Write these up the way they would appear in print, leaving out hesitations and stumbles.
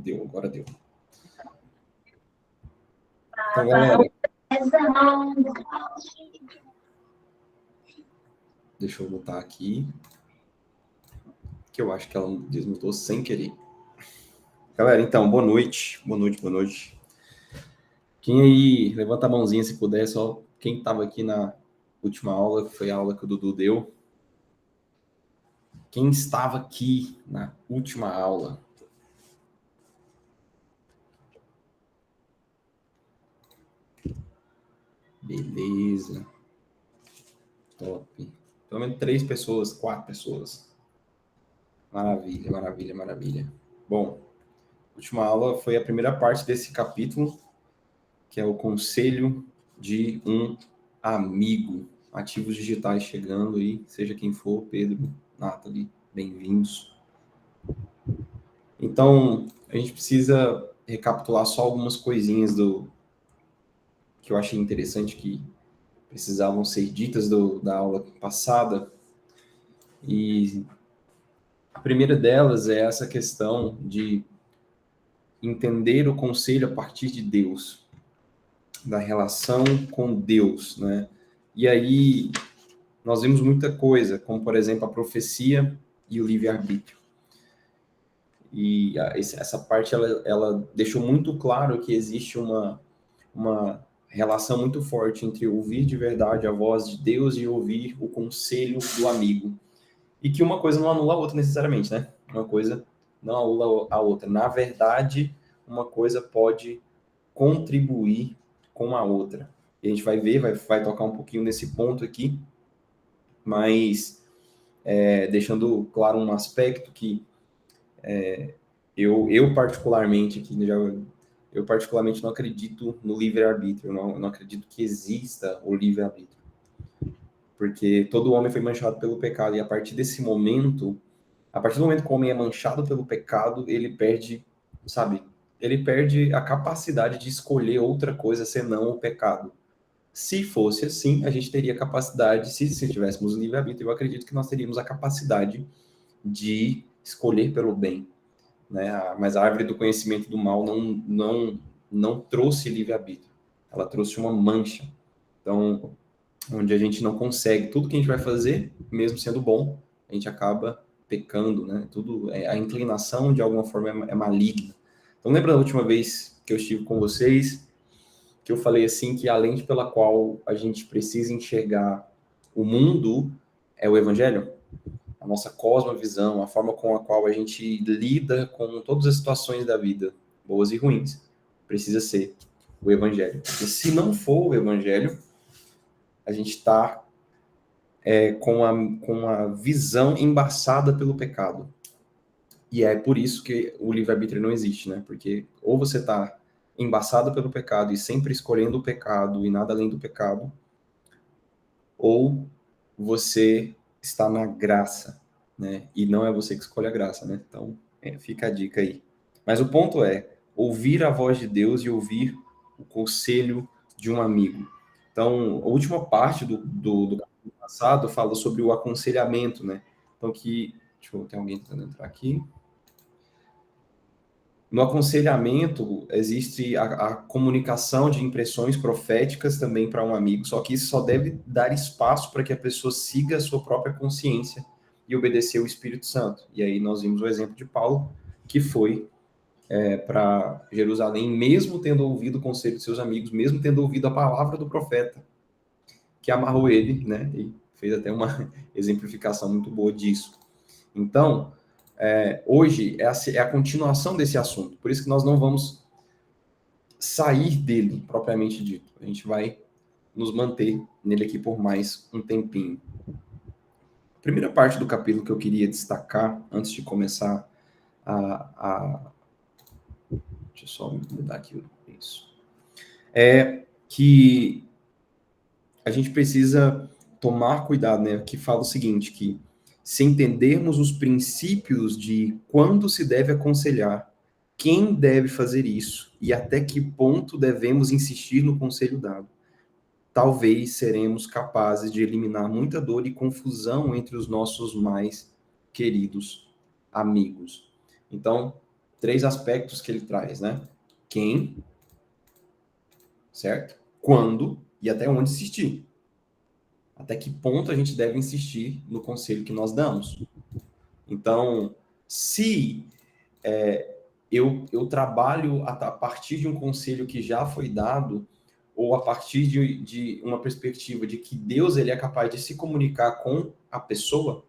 Deu, agora deu. Então, galera, deixa eu botar aqui, que eu acho que ela desmutou sem querer. Galera, então, boa noite. Boa noite, boa noite. Quem aí, levanta a mãozinha se puder, só quem estava aqui na última aula, que foi a aula que o Dudu deu. Quem estava aqui na última aula? Beleza. Top. Pelo menos 3 pessoas, 4 pessoas. Maravilha, maravilha, maravilha. Bom, a última aula foi a primeira parte desse capítulo, que é o conselho de um amigo. Ativos digitais chegando aí, seja quem for, Pedro, Nathalie, bem-vindos. Então, a gente precisa recapitular só algumas coisinhas que eu achei interessante que precisavam ser ditas da aula passada. E a primeira delas é essa questão de entender o conselho a partir de Deus, da relação com Deus, né? E aí nós vimos muita coisa, como por exemplo a profecia e o livre-arbítrio. E essa parte ela deixou muito claro que existe uma relação muito forte entre ouvir de verdade a voz de Deus e ouvir o conselho do amigo. E que uma coisa não anula a outra necessariamente, né? Uma coisa não anula a outra. Na verdade, uma coisa pode contribuir com a outra. E a gente vai ver, vai tocar um pouquinho nesse ponto aqui, mas deixando claro um aspecto que eu particularmente aqui, eu particularmente não acredito no livre-arbítrio, não acredito que exista o livre-arbítrio. Porque todo homem foi manchado pelo pecado, e a partir do momento que o homem é manchado pelo pecado, ele perde, sabe? Ele perde a capacidade de escolher outra coisa senão o pecado. Se fosse assim, a gente teria capacidade, se tivéssemos o livre-arbítrio, eu acredito que nós teríamos a capacidade de escolher pelo bem, né? Mas a árvore do conhecimento do mal não trouxe livre-arbítrio. Ela trouxe uma mancha. Então, onde a gente não consegue, tudo que a gente vai fazer, mesmo sendo bom, a gente acaba pecando, né? Tudo, a inclinação de alguma forma é maligna. Então, lembra da última vez que eu estive com vocês, que eu falei assim que a lente pela qual a gente precisa enxergar o mundo é o evangelho? A nossa cosmovisão, a forma com a qual a gente lida com todas as situações da vida, boas e ruins, precisa ser o evangelho. E se não for o evangelho, a gente está com a visão embaçada pelo pecado. E é por isso que o livre-arbítrio não existe, né? Porque ou você está embaçado pelo pecado e sempre escolhendo o pecado e nada além do pecado, ou você está na graça, né? E não é você que escolhe a graça, né? Então, fica a dica aí. Mas o ponto é ouvir a voz de Deus e ouvir o conselho de um amigo. Então, a última parte do capítulo passado fala sobre o aconselhamento, né? Então, deixa eu ver, tem alguém tentando entrar aqui. No aconselhamento, existe a comunicação de impressões proféticas também para um amigo, só que isso só deve dar espaço para que a pessoa siga a sua própria consciência e obedecer o Espírito Santo. E aí nós vimos o exemplo de Paulo, que foi para Jerusalém, mesmo tendo ouvido o conselho de seus amigos, mesmo tendo ouvido a palavra do profeta, que amarrou ele, né? E fez até uma exemplificação muito boa disso. Então, hoje é a continuação desse assunto. Por isso que nós não vamos sair dele, propriamente dito. A gente vai nos manter nele aqui por mais um tempinho. A primeira parte do capítulo que eu queria destacar, antes de começar deixa eu só mudar aqui isso. É que a gente precisa tomar cuidado, né? Que fala o seguinte, que se entendermos os princípios de quando se deve aconselhar, quem deve fazer isso e até que ponto devemos insistir no conselho dado, talvez seremos capazes de eliminar muita dor e confusão entre os nossos mais queridos amigos. Então, 3 aspectos que ele traz, né? Quem, certo? Quando e até onde insistir. Até que ponto a gente deve insistir no conselho que nós damos. Então, se eu trabalho a partir de um conselho que já foi dado, ou a partir de uma perspectiva de que Deus ele é capaz de se comunicar com a pessoa,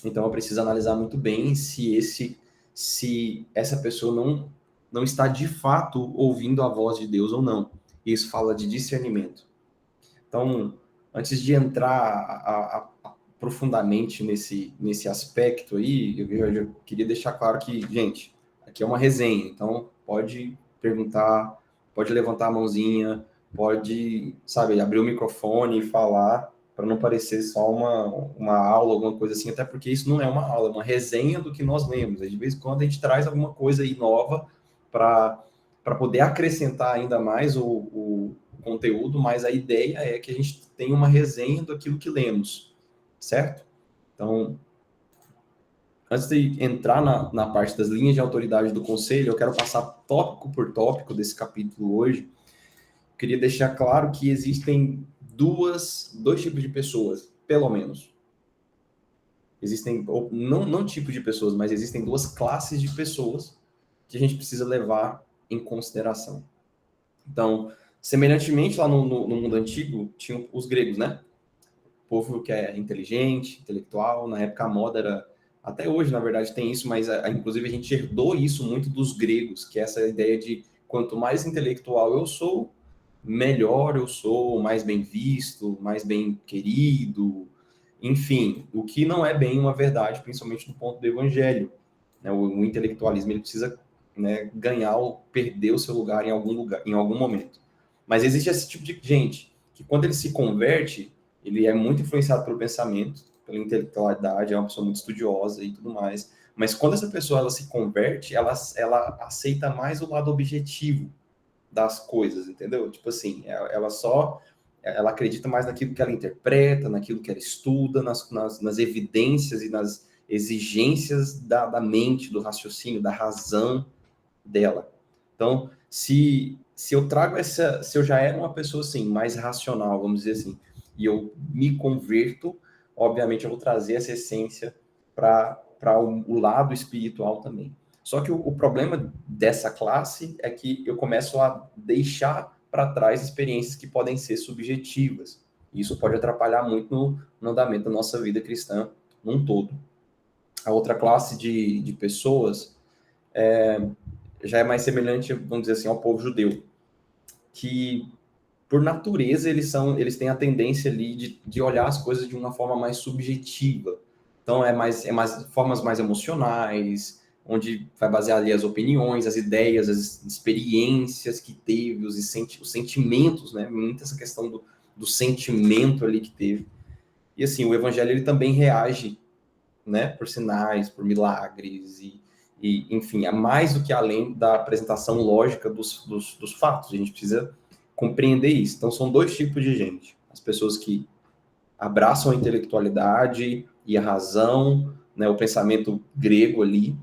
então eu preciso analisar muito bem se essa pessoa não está de fato ouvindo a voz de Deus ou não. Isso fala de discernimento. Então, antes de entrar profundamente nesse aspecto aí, eu queria deixar claro que, gente, aqui é uma resenha, então pode perguntar, pode levantar a mãozinha, pode, sabe, abrir o microfone e falar, para não parecer só uma aula, alguma coisa assim, até porque isso não é uma aula, é uma resenha do que nós lemos. De vez em quando a gente traz alguma coisa aí nova para poder acrescentar ainda mais o conteúdo, mas a ideia é que a gente tenha uma resenha daquilo que lemos, certo? Então, antes de entrar na parte das linhas de autoridade do conselho, eu quero passar tópico por tópico desse capítulo hoje. Eu queria deixar claro que existem dois tipos de pessoas, pelo menos. Existem, não tipos de pessoas, mas existem 2 classes de pessoas que a gente precisa levar em consideração. Então, semelhantemente, lá no mundo antigo, tinham os gregos, né? O povo que é inteligente, intelectual. Na época, a moda era... Até hoje, na verdade, tem isso, mas inclusive a gente herdou isso muito dos gregos, que é essa ideia de quanto mais intelectual eu sou, melhor eu sou, mais bem visto, mais bem querido, enfim, o que não é bem uma verdade, principalmente do ponto do evangelho. Né? O intelectualismo ele precisa, né, ganhar ou perder o seu lugar, em algum momento. Mas existe esse tipo de gente que, quando ele se converte, ele é muito influenciado pelo pensamento, pela intelectualidade, é uma pessoa muito estudiosa e tudo mais. Mas quando essa pessoa ela se converte, ela aceita mais o lado objetivo das coisas, entendeu? Tipo assim, ela acredita mais naquilo que ela interpreta, naquilo que ela estuda, nas evidências e nas exigências da mente, do raciocínio, da razão dela. Então, se eu trago se eu já era uma pessoa assim, mais racional, vamos dizer assim, e eu me converto, obviamente eu vou trazer essa essência para o lado espiritual também. Só que o problema dessa classe é que eu começo a deixar para trás experiências que podem ser subjetivas. Isso pode atrapalhar muito no andamento da nossa vida cristã num todo. A outra classe de pessoas já é mais semelhante, vamos dizer assim, ao povo judeu, que por natureza eles têm a tendência ali de olhar as coisas de uma forma mais subjetiva. Então é mais formas mais emocionais, onde vai basear ali as opiniões, as ideias, as experiências que teve, os sentimentos, né? Muito essa questão do sentimento ali que teve. E assim, o evangelho ele também reage, né, por sinais, por milagres enfim, é mais do que além da apresentação lógica dos fatos. A gente precisa compreender isso. Então, são 2 tipos de gente. As pessoas que abraçam a intelectualidade e a razão, né, o pensamento grego ali,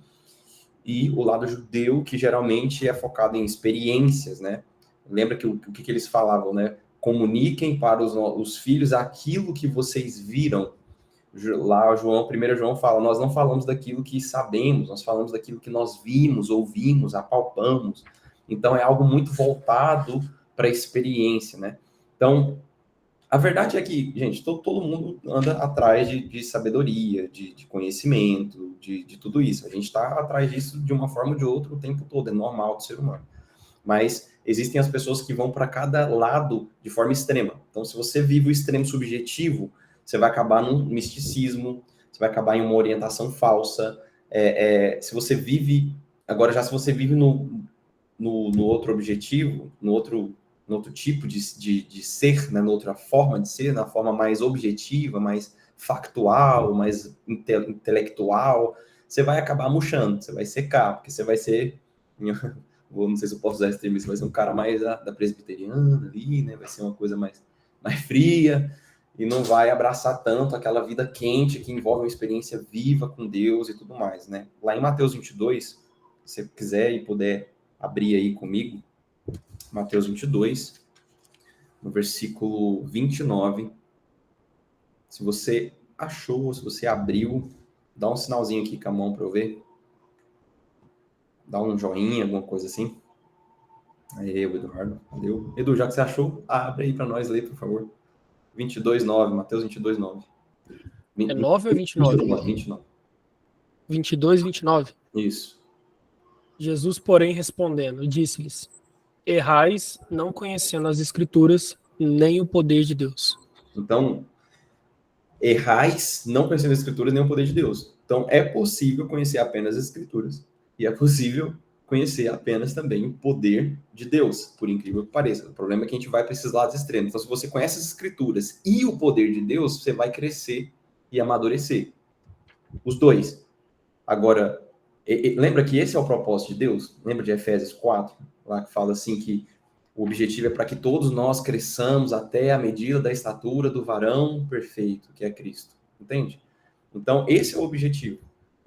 e o lado judeu, que geralmente é focado em experiências, né? Lembra que o que eles falavam, né? Comuniquem para os filhos aquilo que vocês viram. Lá o João, 1 João fala, nós não falamos daquilo que sabemos, nós falamos daquilo que nós vimos, ouvimos, apalpamos. Então é algo muito voltado para a experiência, né? Então, a verdade é que, gente, todo mundo anda atrás de sabedoria, de conhecimento, de tudo isso. A gente está atrás disso de uma forma ou de outra o tempo todo, é normal do ser humano. Mas existem as pessoas que vão para cada lado de forma extrema. Então, se você vive o extremo subjetivo, você vai acabar num misticismo, você vai acabar em uma orientação falsa. Se você vive... Agora, já se você vive no outro objetivo, no outro tipo de ser, né, na outra forma de ser, na forma mais objetiva, mais factual, mais intelectual, você vai acabar murchando, você vai secar, porque você vai ser... não sei se eu posso usar esse termo, vai ser um cara mais da presbiteriana ali, né? Vai ser uma coisa mais fria e não vai abraçar tanto aquela vida quente que envolve uma experiência viva com Deus e tudo mais, né? Lá em Mateus 22, Se você quiser e puder abrir aí comigo, Mateus 22, no versículo 29. Se você achou, se você abriu, dá um sinalzinho aqui com a mão para eu ver. Dá um joinha, alguma coisa assim. Aí, o Eduardo, valeu. Edu, já que você achou, abre aí para nós ler, por favor. 22:9, Mateus 22:9. É 9 ou 29? 29. 22, 29. Isso. Jesus, porém, respondendo, disse-lhes: Errais, não conhecendo as Escrituras, nem o poder de Deus. Então, errais não conhecendo as Escrituras nem o poder de Deus. Então, é possível conhecer apenas as Escrituras e é possível conhecer apenas também o poder de Deus, por incrível que pareça. O problema é que a gente vai para esses lados extremos. Então, se você conhece as Escrituras e o poder de Deus, você vai crescer e amadurecer. Os dois. Agora, lembra que esse é o propósito de Deus? Lembra de Efésios 4, lá que fala assim que o objetivo é para que todos nós cresçamos até a medida da estatura do varão perfeito, que é Cristo. Entende? Então, esse é o objetivo.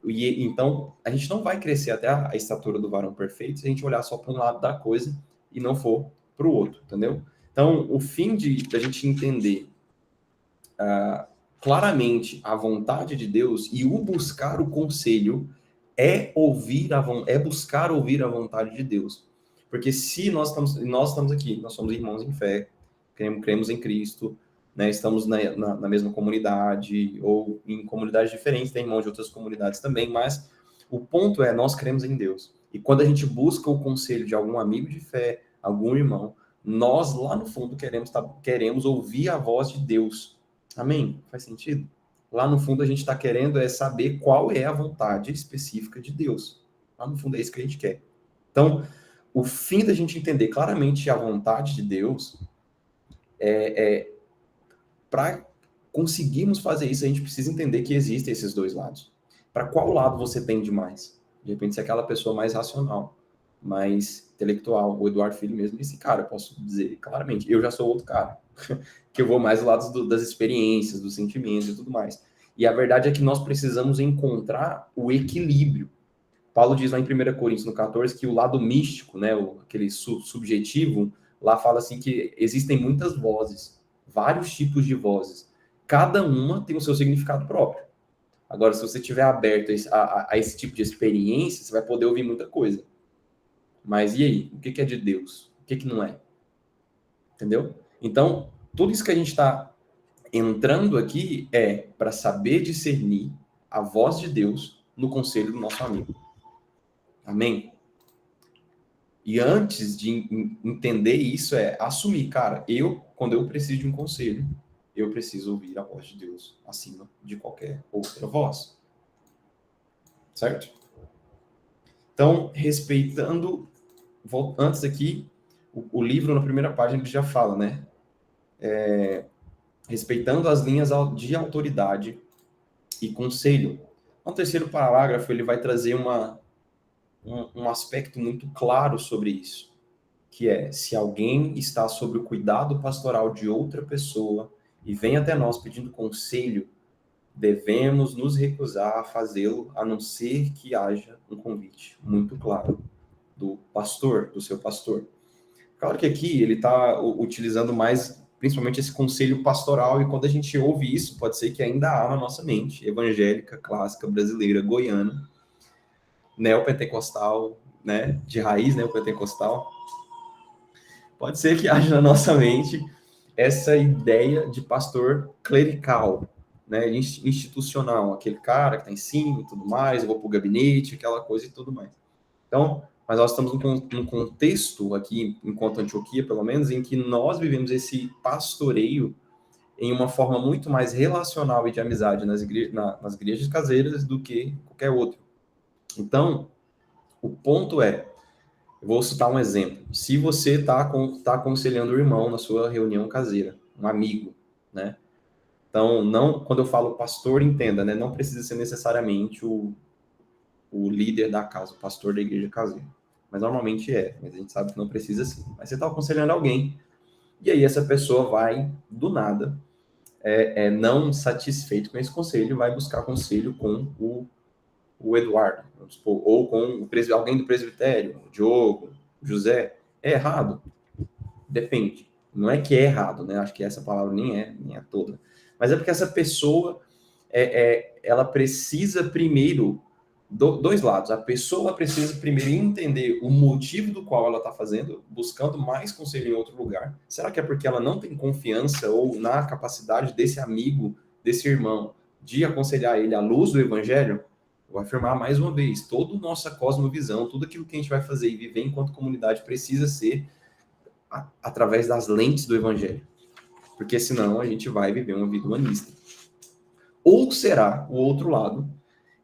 E então, a gente não vai crescer até a estatura do varão perfeito se a gente olhar só para um lado da coisa e não for para o outro, entendeu? Então, o fim da gente entender claramente a vontade de Deus e o buscar o conselho é buscar ouvir a vontade de Deus. Porque se nós estamos aqui, nós somos irmãos em fé, cremos em Cristo, né, estamos na mesma comunidade, ou em comunidades diferentes, tem irmãos de outras comunidades também, mas o ponto é, nós cremos em Deus. E quando a gente busca o conselho de algum amigo de fé, algum irmão, nós lá no fundo queremos ouvir a voz de Deus. Amém? Faz sentido? Lá no fundo a gente está querendo saber qual é a vontade específica de Deus. Lá no fundo é isso que a gente quer. Então, o fim da gente entender claramente a vontade de Deus para conseguirmos fazer isso, a gente precisa entender que existem esses dois lados. Para qual lado você tende mais? De repente, se é aquela pessoa mais racional, mais intelectual, o Eduardo Filho mesmo disse, cara, eu posso dizer claramente, eu já sou outro cara, que eu vou mais do lado das experiências, dos sentimentos e tudo mais. E a verdade é que nós precisamos encontrar o equilíbrio. Paulo diz lá em 1 Coríntios, no 14, que o lado místico, né, aquele subjetivo, lá fala assim que existem muitas vozes, vários tipos de vozes. Cada uma tem o seu significado próprio. Agora, se você estiver aberto a esse tipo de experiência, você vai poder ouvir muita coisa. Mas e aí? O que é de Deus? O que não é? Entendeu? Então, tudo isso que a gente está entrando aqui é para saber discernir a voz de Deus no conselho do nosso amigo. Amém? E antes de entender isso, assumir, cara, quando eu preciso de um conselho, eu preciso ouvir a voz de Deus acima de qualquer outra voz. Certo? Então, respeitando, antes aqui, o livro na primeira página ele já fala, né? Respeitando as linhas de autoridade e conselho. No terceiro parágrafo, ele vai trazer um aspecto muito claro sobre isso, que é, se alguém está sob o cuidado pastoral de outra pessoa e vem até nós pedindo conselho, devemos nos recusar a fazê-lo, a não ser que haja um convite muito claro do pastor, do seu pastor. Claro que aqui ele está utilizando mais, principalmente esse conselho pastoral, e quando a gente ouve isso, pode ser que ainda há na nossa mente, evangélica, clássica, brasileira, goiana, neopentecostal, né, de raiz neopentecostal, pode ser que haja na nossa mente essa ideia de pastor clerical, né, institucional, aquele cara que está em cima e tudo mais, eu vou para o gabinete, aquela coisa e tudo mais. Então, mas nós estamos num contexto aqui, enquanto Antioquia, pelo menos, em que nós vivemos esse pastoreio em uma forma muito mais relacional e de amizade nas igrejas caseiras do que qualquer outro. Então, o ponto é, eu vou citar um exemplo. Se você está aconselhando o irmão na sua reunião caseira, um amigo, né? Então, não, quando eu falo pastor, entenda, né? Não precisa ser necessariamente o líder da casa, o pastor da igreja caseira. Mas normalmente mas a gente sabe que não precisa ser. Mas você está aconselhando alguém, e aí essa pessoa vai, do nada, não satisfeito com esse conselho, vai buscar conselho com o o Eduardo, vamos supor, ou com alguém do presbitério, o Diogo, o José, é errado? Depende. Não é que é errado, né? Acho que essa palavra nem é toda. Mas é porque essa pessoa, ela precisa primeiro, dois lados. A pessoa precisa primeiro entender o motivo do qual ela está fazendo, buscando mais conselho em outro lugar. Será que é porque ela não tem confiança ou na capacidade desse amigo, desse irmão, de aconselhar ele à luz do evangelho? Vou afirmar mais uma vez, toda a nossa cosmovisão, tudo aquilo que a gente vai fazer e viver enquanto comunidade precisa ser através das lentes do evangelho. Porque senão a gente vai viver uma vida humanista. Ou será o outro lado,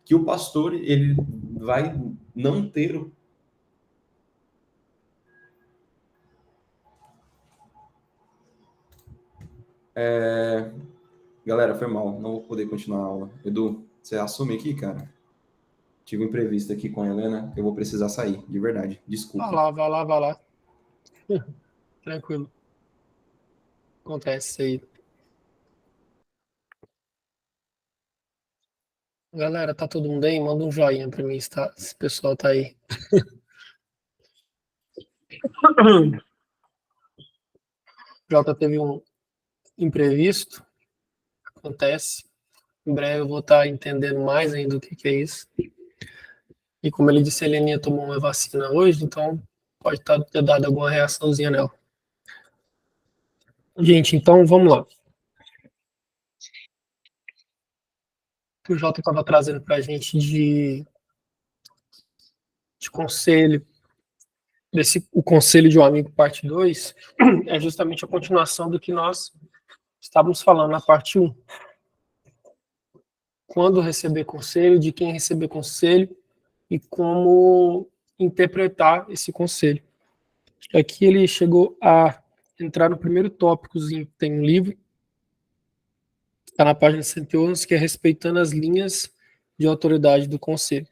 que o pastor ele vai não ter o Galera, foi mal, não vou poder continuar a aula. Edu, você assume aqui, cara? Tive um imprevisto aqui com a Helena, eu vou precisar sair, de verdade. Desculpa. Vai lá. Tranquilo. Acontece isso aí. Galera, tá todo mundo aí? Manda um joinha pra mim, tá? Esse pessoal tá aí. Jota teve um imprevisto, acontece. Em breve eu vou estar entendendo mais ainda o que é isso. E como ele disse, a Heleninha tomou uma vacina hoje, então pode ter dado alguma reaçãozinha nela. Gente, então vamos lá. O que o Jota estava trazendo para a gente de conselho, o Conselho de um Amigo, parte 2, é justamente a continuação do que nós estávamos falando na parte 1. Quando receber conselho, de quem receber conselho e como interpretar esse conselho. Aqui ele chegou a entrar no primeiro tópicozinho que tem no livro, está na página 111, que é respeitando as linhas de autoridade do conselho.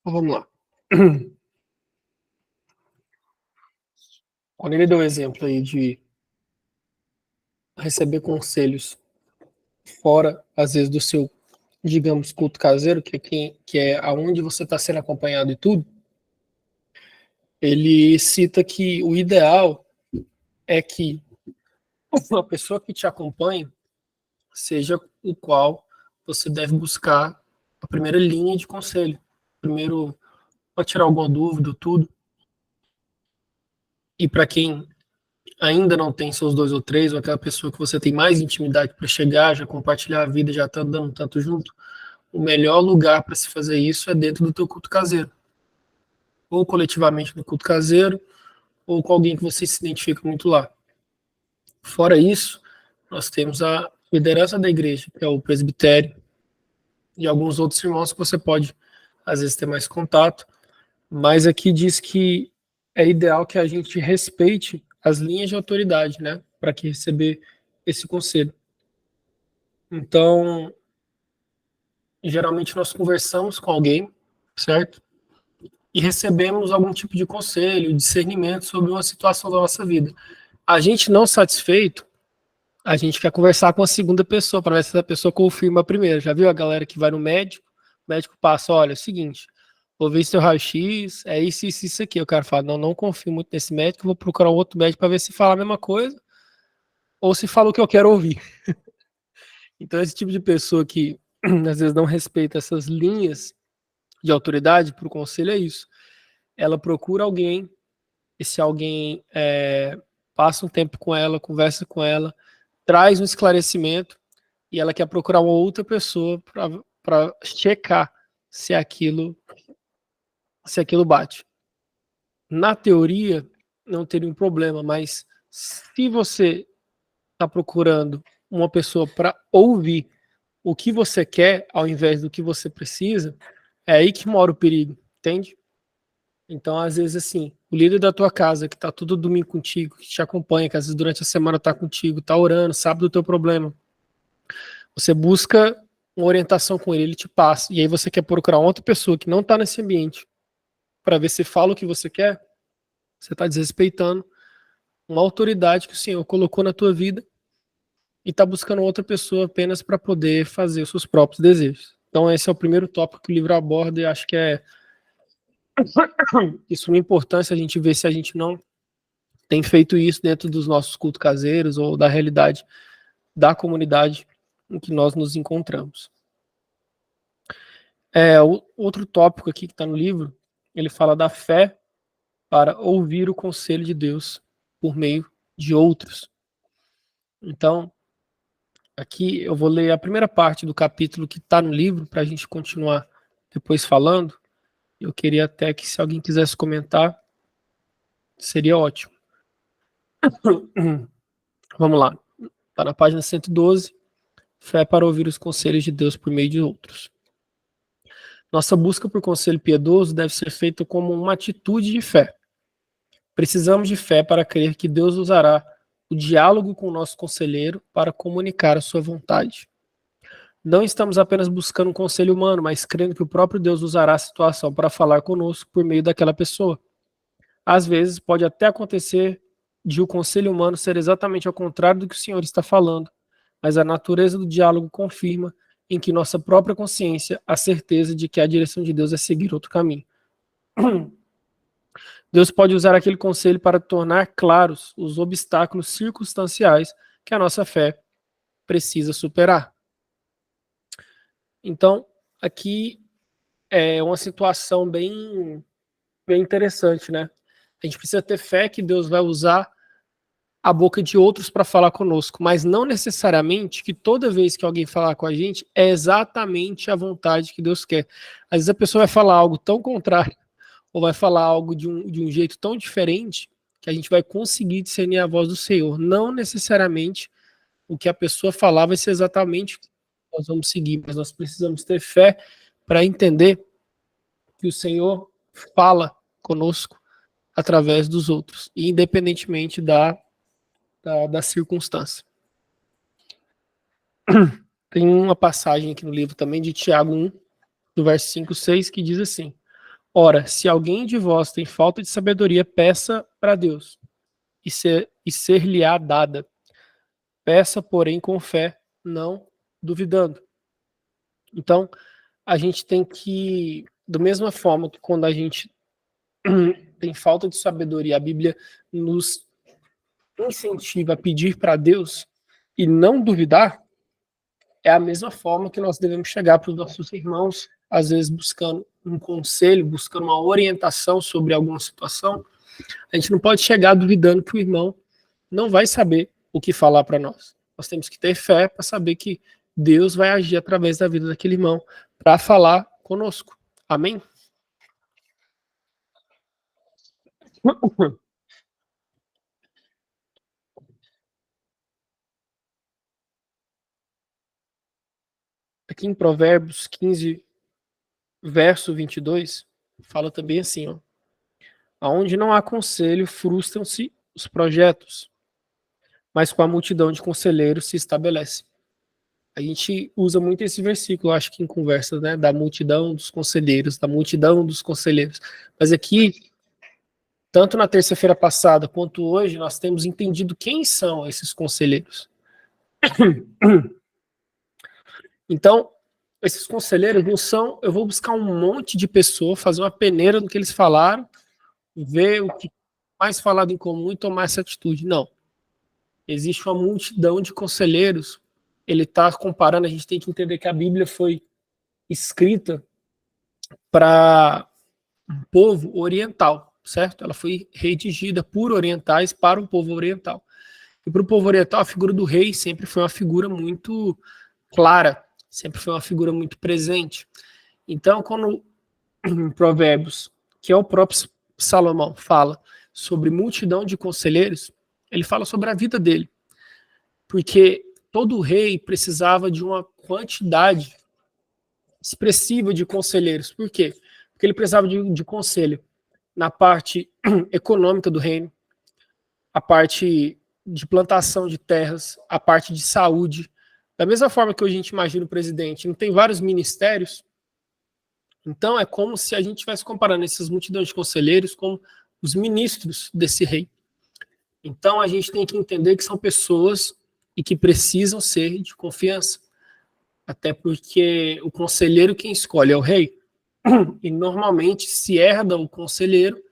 Então, vamos lá. Quando ele deu o exemplo aí de receber conselhos fora, às vezes, do seu, digamos, culto caseiro, que é aonde você está sendo acompanhado e tudo, ele cita que o ideal é que uma pessoa que te acompanhe seja o qual você deve buscar a primeira linha de conselho. Primeiro, para tirar alguma dúvida, tudo. E para quem ainda não tem seus 2 ou 3, ou aquela pessoa que você tem mais intimidade para chegar, já compartilhar a vida, já tá dando tanto junto, o melhor lugar para se fazer isso é dentro do teu culto caseiro. Ou coletivamente no culto caseiro, ou com alguém que você se identifica muito lá. Fora isso, nós temos a liderança da igreja, que é o presbitério, e alguns outros irmãos que você pode, às vezes, ter mais contato, mas aqui diz que é ideal que a gente respeite as linhas de autoridade, né, para que receber esse conselho. Então, geralmente nós conversamos com alguém, certo? E recebemos algum tipo de conselho, discernimento sobre uma situação da nossa vida. A gente não satisfeito, a gente quer conversar com a segunda pessoa para ver se essa pessoa confirma a primeira. Já viu a galera que vai no médico? O médico passa, olha, é o seguinte, vou ver seu raio-x, é isso aqui. O cara fala, não confio muito nesse médico, vou procurar um outro médico para ver se fala a mesma coisa ou se fala o que eu quero ouvir. Então, esse tipo de pessoa que às vezes não respeita essas linhas de autoridade para o conselho é isso. Ela procura alguém, esse alguém passa um tempo com ela, conversa com ela, traz um esclarecimento e ela quer procurar uma outra pessoa para checar se aquilo bate. Na teoria, não teria um problema, mas se você está procurando uma pessoa para ouvir o que você quer ao invés do que você precisa, é aí que mora o perigo, entende? Então, às vezes, assim, o líder da tua casa, que tá todo domingo contigo, que te acompanha, que às vezes durante a semana tá contigo, tá orando, sabe do teu problema, você busca uma orientação com ele, ele te passa, e aí você quer procurar outra pessoa que não tá nesse ambiente para ver se fala o que você quer, você tá desrespeitando uma autoridade que o Senhor colocou na tua vida e está buscando outra pessoa apenas para poder fazer os seus próprios desejos. Então esse é o primeiro tópico que o livro aborda e acho que é isso, uma importância a gente ver se a gente não tem feito isso dentro dos nossos cultos caseiros ou da realidade da comunidade em que nós nos encontramos. O outro tópico aqui que está no livro, ele fala da fé para ouvir o conselho de Deus por meio de outros. Então, aqui eu vou ler a primeira parte do capítulo que está no livro, para a gente continuar depois falando. Eu queria até que, se alguém quisesse comentar, seria ótimo. Vamos lá. Está na página 112. Fé para ouvir os conselhos de Deus por meio de outros. Nossa busca por conselho piedoso deve ser feita como uma atitude de fé. Precisamos de fé para crer que Deus usará o diálogo com o nosso conselheiro para comunicar a sua vontade. Não estamos apenas buscando um conselho humano, mas crendo que o próprio Deus usará a situação para falar conosco por meio daquela pessoa. Às vezes, pode até acontecer de o conselho humano ser exatamente ao contrário do que o Senhor está falando, mas a natureza do diálogo confirma em que nossa própria consciência a certeza de que a direção de Deus é seguir outro caminho. Deus pode usar aquele conselho para tornar claros os obstáculos circunstanciais que a nossa fé precisa superar. Então, aqui é uma situação bem interessante, né? A gente precisa ter fé que Deus vai usar a boca de outros para falar conosco, mas não necessariamente que toda vez que alguém falar com a gente é exatamente a vontade que Deus quer. Às vezes a pessoa vai falar algo tão contrário ou vai falar algo de um jeito tão diferente que a gente vai conseguir discernir a voz do Senhor. Não necessariamente o que a pessoa falar vai ser exatamente o que nós vamos seguir, mas nós precisamos ter fé para entender que o Senhor fala conosco através dos outros, independentemente da circunstância. Tem uma passagem aqui no livro também de Tiago 1, do verso 5, 6, que diz assim: ora, se alguém de vós tem falta de sabedoria, peça para Deus, e ser-lhe-á dada. Peça, porém, com fé, não duvidando. Então, a gente tem que, da mesma forma que quando a gente tem falta de sabedoria, a Bíblia nos incentiva a pedir para Deus e não duvidar, é a mesma forma que nós devemos chegar para os nossos irmãos, às vezes buscando um conselho, buscando uma orientação sobre alguma situação. A gente não pode chegar duvidando que o irmão não vai saber o que falar para nós. Nós temos que ter fé para saber que Deus vai agir através da vida daquele irmão para falar conosco. Amém? Aqui em Provérbios 15, verso 22, fala também assim, ó: aonde não há conselho, frustram-se os projetos, mas com a multidão de conselheiros se estabelece. A gente usa muito esse versículo, acho que em conversas, né, da multidão dos conselheiros, da multidão dos conselheiros. Mas aqui, tanto na terça-feira passada quanto hoje, nós temos entendido quem são esses conselheiros. Então, esses conselheiros não são, eu vou buscar um monte de pessoa, fazer uma peneira do que eles falaram, ver o que mais falado em comum e tomar essa atitude. Não. Existe uma multidão de conselheiros. Ele está comparando, a gente tem que entender que a Bíblia foi escrita para um povo oriental, certo? Ela foi redigida por orientais para o povo oriental. E para o povo oriental, a figura do rei sempre foi uma figura muito clara, sempre foi uma figura muito presente. Então, quando em Provérbios, que é o próprio Salomão, fala sobre multidão de conselheiros, ele fala sobre a vida dele. Porque todo rei precisava de uma quantidade expressiva de conselheiros. Por quê? Porque ele precisava de conselho na parte econômica do reino, a parte de plantação de terras, a parte de saúde. Da mesma forma que hoje a gente imagina o presidente, não tem vários ministérios? Então é como se a gente estivesse comparando essas multidões de conselheiros com os ministros desse rei. Então, a gente tem que entender que são pessoas e que precisam ser de confiança. Até porque o conselheiro quem escolhe é o rei. E normalmente se herda o conselheiro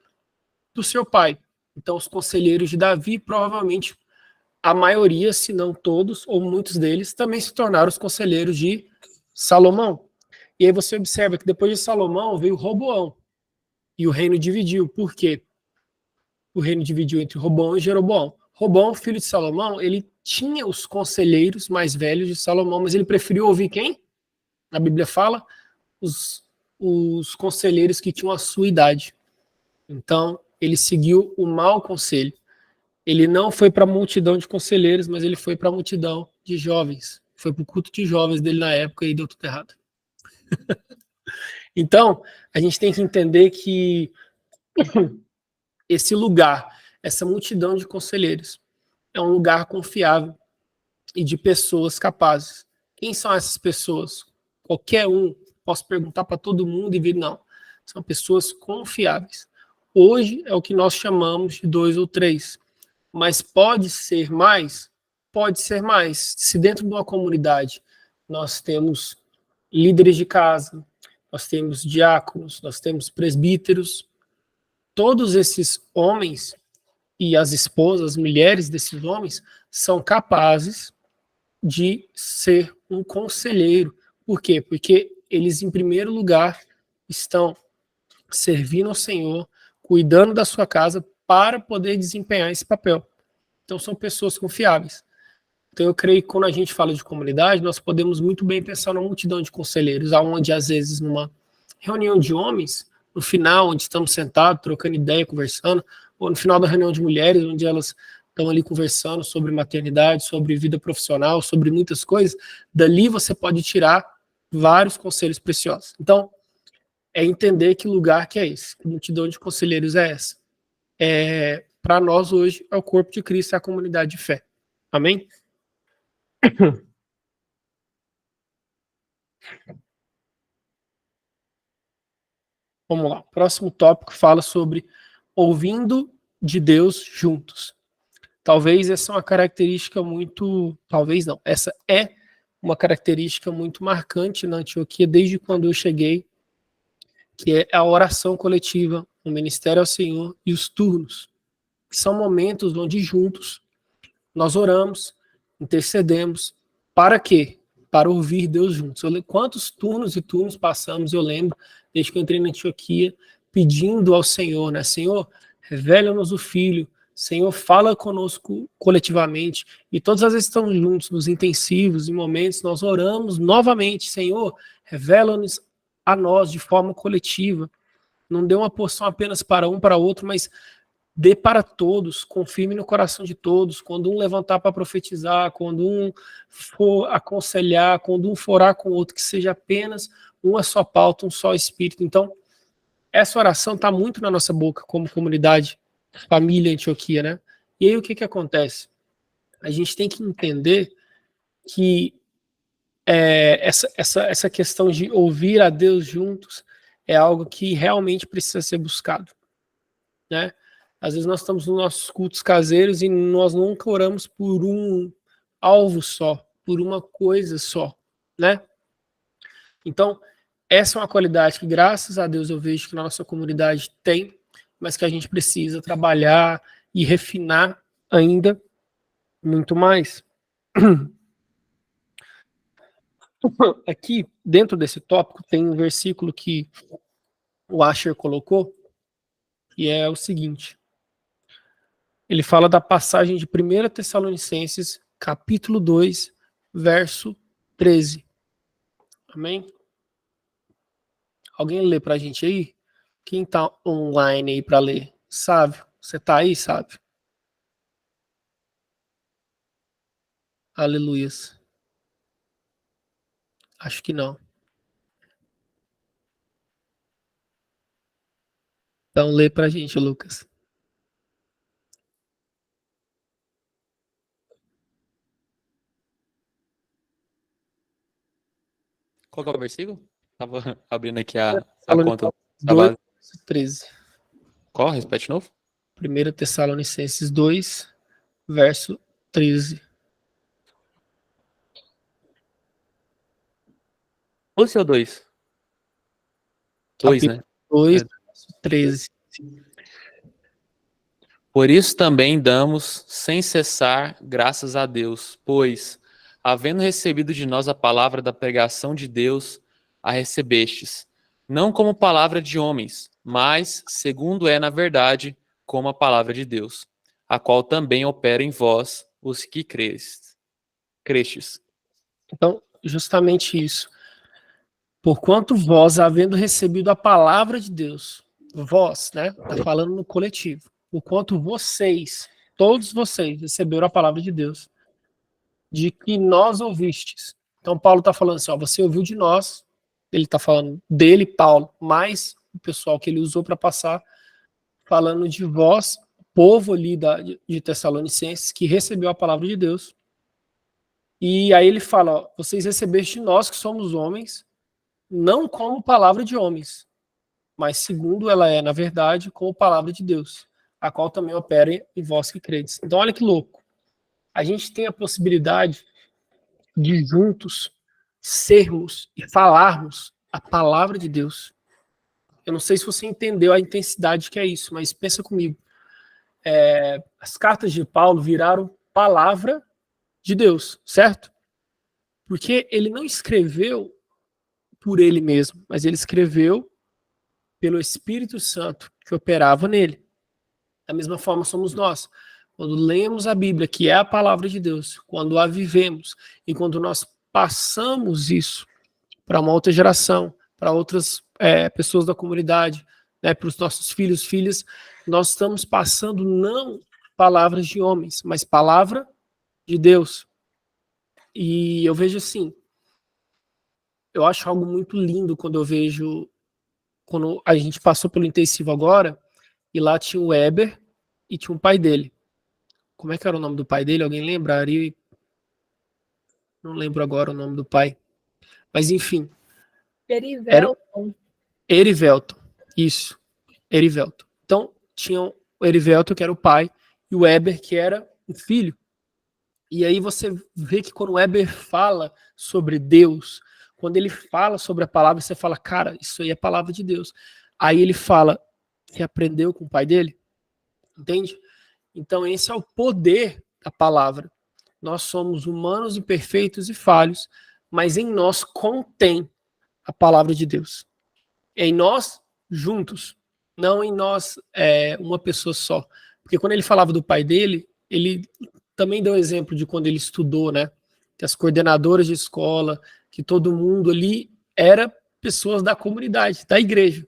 do seu pai. Então, os conselheiros de Davi, provavelmente a maioria, se não todos, ou muitos deles, também se tornaram os conselheiros de Salomão. E aí você observa que depois de Salomão veio Roboão. E o reino dividiu. Por quê? O reino dividiu entre Roboão e Jeroboão. Roboão, filho de Salomão, ele tinha os conselheiros mais velhos de Salomão, mas ele preferiu ouvir quem? A Bíblia fala os conselheiros que tinham a sua idade. Então, ele seguiu o mau conselho. Ele não foi para a multidão de conselheiros, mas ele foi para a multidão de jovens. Foi para o culto de jovens dele na época e deu tudo errado. Então, a gente tem que entender que esse lugar, essa multidão de conselheiros, é um lugar confiável e de pessoas capazes. Quem são essas pessoas? Qualquer um, posso perguntar para todo mundo e vir, não. São pessoas confiáveis. Hoje é o que nós chamamos de 2 ou 3. Mas pode ser mais? Pode ser mais. Se dentro de uma comunidade nós temos líderes de casa, nós temos diáconos, nós temos presbíteros, todos esses homens e as esposas, as mulheres desses homens, são capazes de ser um conselheiro. Por quê? Porque eles, em primeiro lugar, estão servindo ao Senhor, cuidando da sua casa para poder desempenhar esse papel. Então, são pessoas confiáveis. Então, eu creio que quando a gente fala de comunidade, nós podemos muito bem pensar numa multidão de conselheiros, aonde, às vezes, numa reunião de homens, no final, onde estamos sentados, trocando ideia, conversando, ou no final da reunião de mulheres, onde elas estão ali conversando sobre maternidade, sobre vida profissional, sobre muitas coisas, dali você pode tirar vários conselhos preciosos. Então, é entender que lugar que é esse, que multidão de conselheiros é essa. Para nós hoje, é o corpo de Cristo, é a comunidade de fé. Amém? Vamos lá. Próximo tópico fala sobre ouvindo de Deus juntos. Talvez essa é uma característica muito... Talvez não. Essa é uma característica muito marcante na Antioquia desde quando eu cheguei, que é a oração coletiva, o ministério ao Senhor e os turnos. Que são momentos onde juntos nós oramos, intercedemos. Para quê? Para ouvir Deus juntos. Quantos turnos e turnos passamos, eu lembro, desde que eu entrei na Antioquia, pedindo ao Senhor, né? Senhor, revela-nos o Filho. Senhor, fala conosco coletivamente. E todas as vezes estamos juntos, nos intensivos, em momentos, nós oramos novamente. Senhor, revela-nos a nós de forma coletiva. Não dê uma porção apenas para um, para outro, mas dê para todos, confirme no coração de todos, quando um levantar para profetizar, quando um for aconselhar, quando um for orar com o outro, que seja apenas uma só pauta, um só espírito. Então, essa oração está muito na nossa boca, como comunidade, família Antioquia, né? E aí o que acontece? A gente tem que entender que essa questão de ouvir a Deus juntos é algo que realmente precisa ser buscado, né? Às vezes nós estamos nos nossos cultos caseiros e nós nunca oramos por um alvo só, por uma coisa só, né? Então, essa é uma qualidade que, graças a Deus, eu vejo que na nossa comunidade tem, mas que a gente precisa trabalhar e refinar ainda muito mais. Aqui, dentro desse tópico, tem um versículo que o Asher colocou, que é o seguinte. Ele fala da passagem de 1 Tessalonicenses, capítulo 2, verso 13. Amém? Alguém lê pra gente aí? Quem tá online aí para ler? Sávio, você tá aí, Sávio? Aleluias. Acho que não. Então lê pra gente, Lucas. Qual que é o versículo? Tava abrindo aqui a conta da 2, base. 13. Qual? Repete de novo? 1 Tessalonicenses 2, verso 13. Ou seu 2? 2, né? 2, É. verso 13. Por isso também damos, sem cessar, graças a Deus, pois, havendo recebido de nós a palavra da pregação de Deus, a recebestes, não como palavra de homens, mas, segundo é na verdade, como a palavra de Deus, a qual também opera em vós, os que crestes. Então, justamente isso. Porquanto vós, havendo recebido a palavra de Deus, vós, né? Tá falando no coletivo. Porquanto vocês, todos vocês, receberam a palavra de Deus, de que nós ouvistes. Então, Paulo está falando assim, ó, você ouviu de nós, ele está falando dele, Paulo, mais o pessoal que ele usou para passar, falando de vós, povo ali de Tessalonicenses, que recebeu a palavra de Deus. E aí ele fala, ó, vocês recebeste de nós, que somos homens, não como palavra de homens, mas segundo ela é, na verdade, como palavra de Deus, a qual também opera em vós que credes. Então, olha que louco. A gente tem a possibilidade de juntos sermos e falarmos a palavra de Deus. Eu não sei se você entendeu a intensidade que é isso, mas pensa comigo. As cartas de Paulo viraram palavra de Deus, certo? Porque ele não escreveu por ele mesmo, mas ele escreveu pelo Espírito Santo que operava nele. Da mesma forma somos nós. Quando lemos a Bíblia, que é a palavra de Deus, quando a vivemos e quando nós passamos isso para uma outra geração, para outras pessoas da comunidade, né, para os nossos filhos, filhas, nós estamos passando não palavras de homens, mas palavra de Deus. E eu vejo assim, eu acho algo muito lindo quando eu vejo, quando a gente passou pelo intensivo agora, e lá tinha o Weber e tinha um pai dele. Como é que era o nome do pai dele? Alguém lembraria? Não lembro agora o nome do pai. Mas enfim. Erivelton. Erivelton. Isso. Erivelton. Então, tinha o Erivelton, que era o pai, e o Weber, que era o filho. E aí você vê que quando o Weber fala sobre Deus, quando ele fala sobre a palavra, você fala, cara, isso aí é a palavra de Deus. Aí ele fala que aprendeu com o pai dele. Entende? Então, esse é o poder da palavra. Nós somos humanos imperfeitos e falhos, mas em nós contém a palavra de Deus. Em nós, juntos, não em nós, uma pessoa só. Porque quando ele falava do pai dele, ele também deu exemplo de quando ele estudou, né? Que as coordenadoras de escola, que todo mundo ali era pessoas da comunidade, da igreja.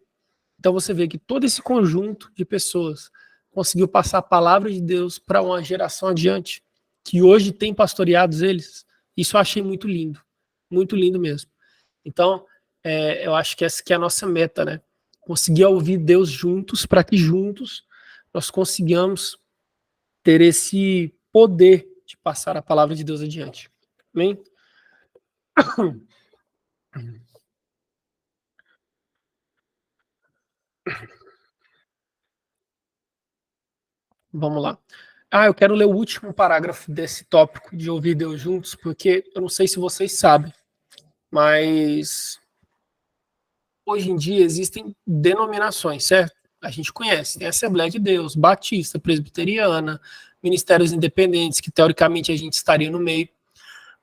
Então você vê que todo esse conjunto de pessoas conseguiu passar a palavra de Deus para uma geração adiante, que hoje tem pastoreados eles. Isso eu achei muito lindo mesmo. Então, eu acho que essa que é a nossa meta, né? Conseguir ouvir Deus juntos, para que juntos nós consigamos ter esse poder de passar a palavra de Deus adiante. Amém? Vamos lá. Eu quero ler o último parágrafo desse tópico de ouvir Deus juntos, porque eu não sei se vocês sabem, mas hoje em dia existem denominações, certo? A gente conhece, tem a Assembleia de Deus, Batista, Presbiteriana, Ministérios Independentes, que teoricamente a gente estaria no meio.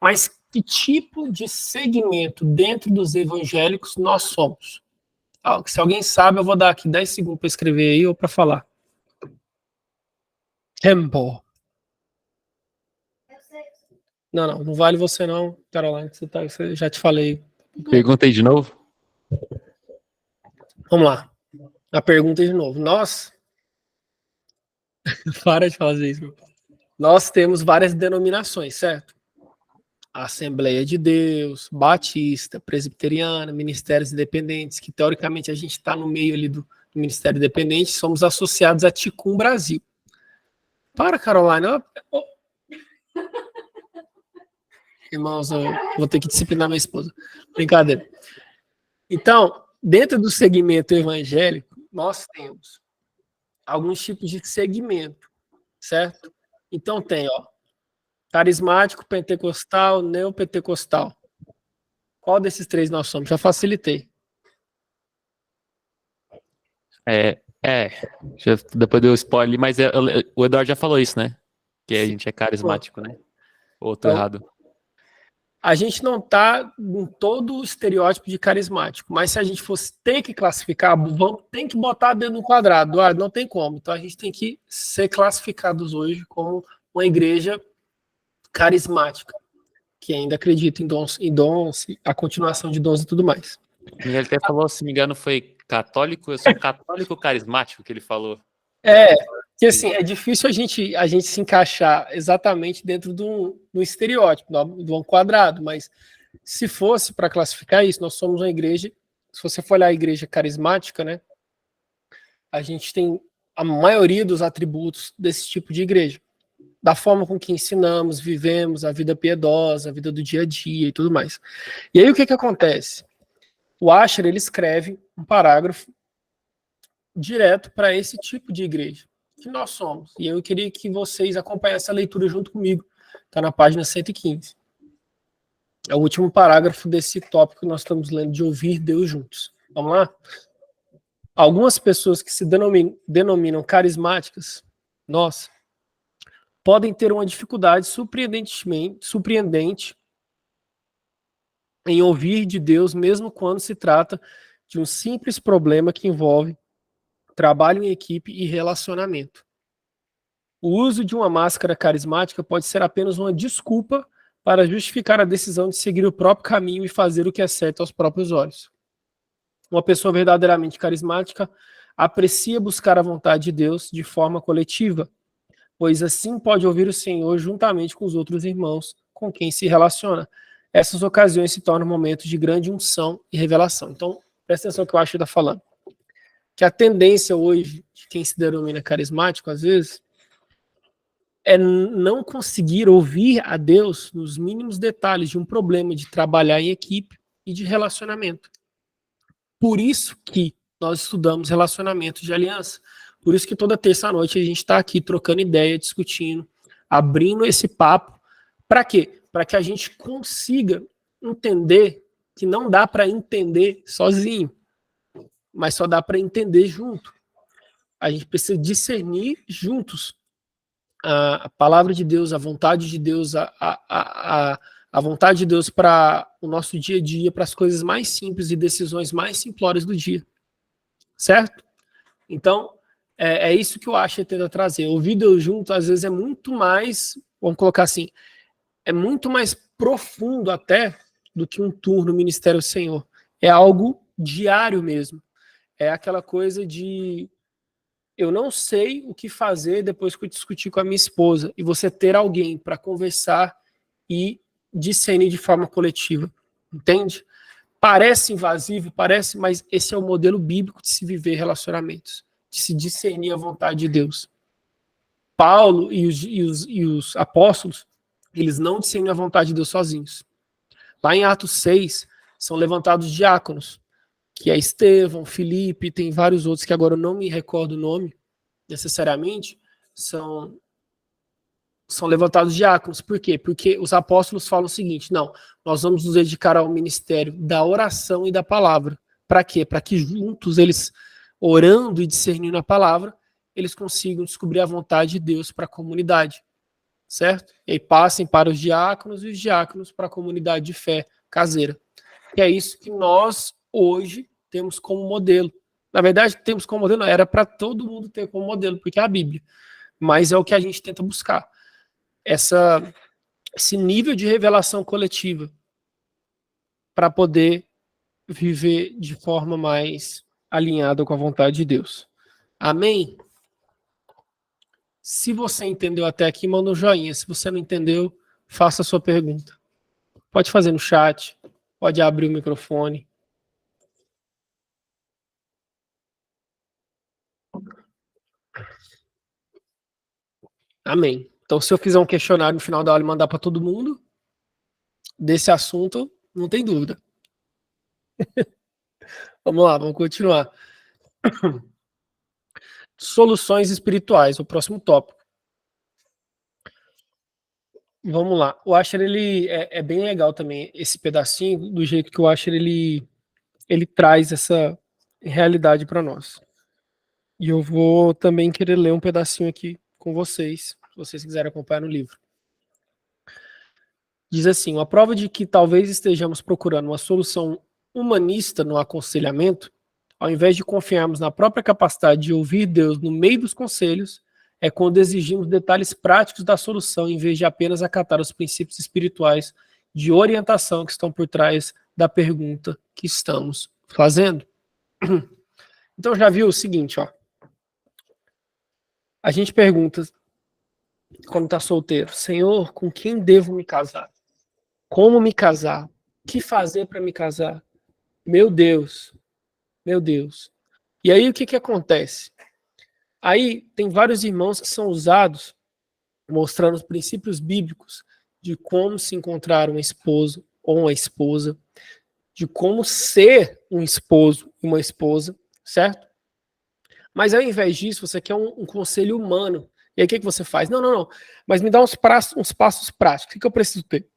Mas que tipo de segmento dentro dos evangélicos nós somos? Se alguém sabe, eu vou dar aqui 10 segundos para escrever aí ou para falar. Tempo. Não vale você não, Caroline, você já te falei. Pergunta aí de novo. Vamos lá. A pergunta de novo. Nós... Para de fazer isso. Nós temos várias denominações, certo? A Assembleia de Deus, Batista, Presbiteriana, Ministérios Independentes, que teoricamente a gente está no meio ali do Ministério Independente, somos associados a Ticum Brasil. Para, Caroline. Irmãos, eu vou ter que disciplinar minha esposa. Brincadeira. Então, dentro do segmento evangélico, nós temos alguns tipos de segmento, certo? Então tem, ó, carismático, pentecostal, neopentecostal. Qual desses três nós somos? Já facilitei. Depois deu spoiler, mas o Eduardo já falou isso, né? Que a gente é carismático, né? Outro Então, errado. a gente não está em todo o estereótipo de carismático, mas se a gente fosse ter que classificar, tem que botar dentro do quadrado. Não tem como. Então a gente tem que ser classificados hoje como uma igreja carismática, que ainda acredita em dons, a continuação de dons e tudo mais. Ele até falou, se não me engano, foi católico, eu sou um católico carismático que ele falou. Que assim, é difícil a gente se encaixar exatamente dentro do estereótipo, do quadrado, mas se fosse para classificar isso, nós somos uma igreja, se você for olhar a igreja carismática, né, a gente tem a maioria dos atributos desse tipo de igreja, da forma com que ensinamos, vivemos, a vida piedosa, a vida do dia a dia e tudo mais. E aí o que acontece? O Asher, ele escreve um parágrafo direto para esse tipo de igreja que nós somos. E eu queria que vocês acompanhassem a leitura junto comigo. Está na página 115. É o último parágrafo desse tópico que nós estamos lendo, de ouvir Deus juntos. Vamos lá? Algumas pessoas que se denominam carismáticas, nossa, podem ter uma dificuldade surpreendente em ouvir de Deus, mesmo quando se trata de um simples problema que envolve trabalho em equipe e relacionamento. O uso de uma máscara carismática pode ser apenas uma desculpa para justificar a decisão de seguir o próprio caminho e fazer o que é certo aos próprios olhos. Uma pessoa verdadeiramente carismática aprecia buscar a vontade de Deus de forma coletiva, pois assim pode ouvir o Senhor juntamente com os outros irmãos com quem se relaciona. Essas ocasiões se tornam momentos de grande unção e revelação. Então, presta atenção no que eu acho que está falando. Que a tendência hoje de quem se denomina carismático, às vezes, é não conseguir ouvir a Deus nos mínimos detalhes de um problema de trabalhar em equipe e de relacionamento. Por isso que nós estudamos relacionamentos de aliança. Por isso que toda terça-noite a gente está aqui trocando ideia, discutindo, abrindo esse papo. Para quê? Para que a gente consiga entender que não dá para entender sozinho, mas só dá para entender junto. A gente precisa discernir juntos a palavra de Deus, a vontade de Deus, a vontade de Deus para o nosso dia a dia, para as coisas mais simples e decisões mais simplórias do dia. Certo? Então, é isso que eu acho que tenta trazer. Ouvir Deus junto, às vezes, é muito mais, vamos colocar assim, é muito mais profundo até do que um tour no Ministério do Senhor. É algo diário mesmo. É aquela coisa de eu não sei o que fazer depois que eu discutir com a minha esposa, e você ter alguém para conversar e discernir de forma coletiva, entende? Parece invasivo, parece, mas esse é o modelo bíblico de se viver relacionamentos, de se discernir a vontade de Deus. Paulo e os apóstolos, eles não discernem a vontade de Deus sozinhos. Lá em Atos 6, são levantados diáconos, que é Estevão, Filipe, tem vários outros que agora eu não me recordo o nome necessariamente, são levantados diáconos. Por quê? Porque os apóstolos falam o seguinte: não, nós vamos nos dedicar ao ministério da oração e da palavra. Para quê? Para que juntos eles, orando e discernindo a palavra, eles consigam descobrir a vontade de Deus para a comunidade. Certo? E aí passem para os diáconos e os diáconos para a comunidade de fé caseira. Que é isso que nós hoje temos como modelo. Na verdade, temos como modelo, era para todo mundo ter como modelo, porque é a Bíblia. Mas é o que a gente tenta buscar. Esse nível de revelação coletiva para poder viver de forma mais alinhada com a vontade de Deus. Amém? Se você entendeu até aqui, manda um joinha. Se você não entendeu, faça a sua pergunta. Pode fazer no chat, pode abrir o microfone. Amém. Então, se eu fizer um questionário no final da aula e mandar para todo mundo, desse assunto, não tem dúvida. Vamos lá, vamos continuar. Soluções espirituais, o próximo tópico. Vamos lá. O Asher, ele é bem legal também, esse pedacinho, do jeito que o Asher, ele traz essa realidade para nós. E eu vou também querer ler um pedacinho aqui com vocês, se vocês quiserem acompanhar no livro. Diz assim: a prova de que talvez estejamos procurando uma solução humanista no aconselhamento, ao invés de confiarmos na própria capacidade de ouvir Deus no meio dos conselhos, é quando exigimos detalhes práticos da solução, em vez de apenas acatar os princípios espirituais de orientação que estão por trás da pergunta que estamos fazendo. Então já viu o seguinte, ó. A gente pergunta, quando está solteiro: Senhor, com quem devo me casar? Como me casar? O que fazer para me casar? Meu Deus, meu Deus. E aí o que acontece? Aí tem vários irmãos que são usados mostrando os princípios bíblicos de como se encontrar um esposo ou uma esposa, de como ser um esposo e uma esposa, certo? Mas ao invés disso, você quer um conselho humano. E aí o que você faz? Não. Mas me dá uns passos práticos. O que eu preciso ter?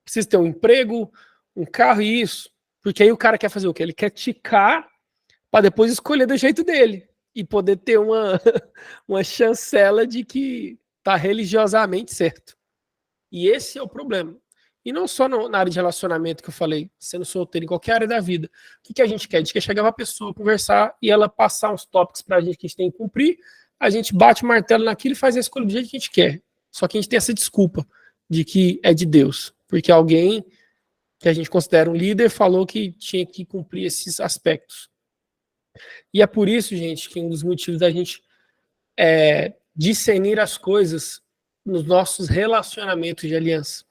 Preciso ter um emprego, um carro e isso. Porque aí o cara quer fazer o quê? Ele quer ticar para depois escolher do jeito dele. E poder ter uma chancela de que está religiosamente certo. E esse é o problema. E não só na área de relacionamento que eu falei, sendo solteiro, em qualquer área da vida. O que a gente quer? A gente quer chegar uma pessoa, conversar e ela passar uns tópicos para a gente que a gente tem que cumprir, a gente bate o martelo naquilo e faz a escolha do jeito que a gente quer. Só que a gente tem essa desculpa de que é de Deus, porque alguém que a gente considera um líder falou que tinha que cumprir esses aspectos. E é por isso, gente, que um dos motivos da gente discernir as coisas nos nossos relacionamentos de aliança.